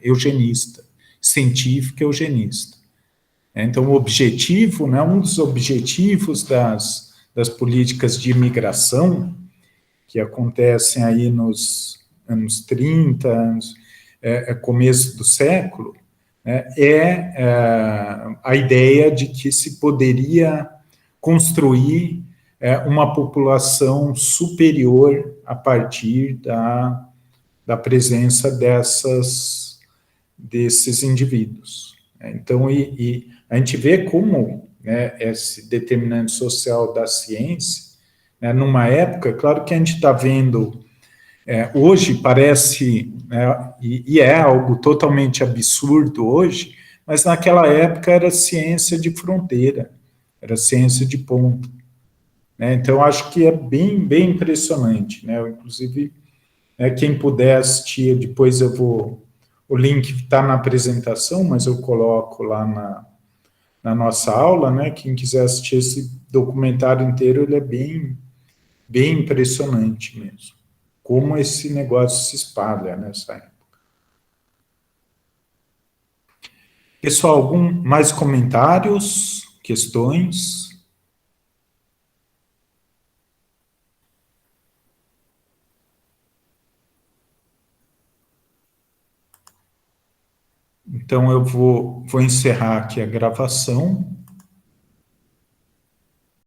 eugenista, científica eugenista. Então, o objetivo, né, um dos objetivos das políticas de imigração, que acontecem aí nos anos 30, começo do século, né, a ideia de que se poderia construir uma população superior a partir da presença desses indivíduos. Então, a gente vê como, né, esse determinante social da ciência, né, numa época, claro que a gente está vendo, hoje parece, né, e é algo totalmente absurdo hoje, mas naquela época era ciência de fronteira, era ciência de ponta, né? Então, acho que é bem, bem impressionante, né? Inclusive, quem puder assistir, depois o link está na apresentação, mas eu coloco lá na nossa aula, né? Quem quiser assistir esse documentário inteiro, ele é bem, bem impressionante mesmo. Como esse negócio se espalha nessa época. Pessoal, algum mais comentários, questões? Então, eu vou encerrar aqui a gravação.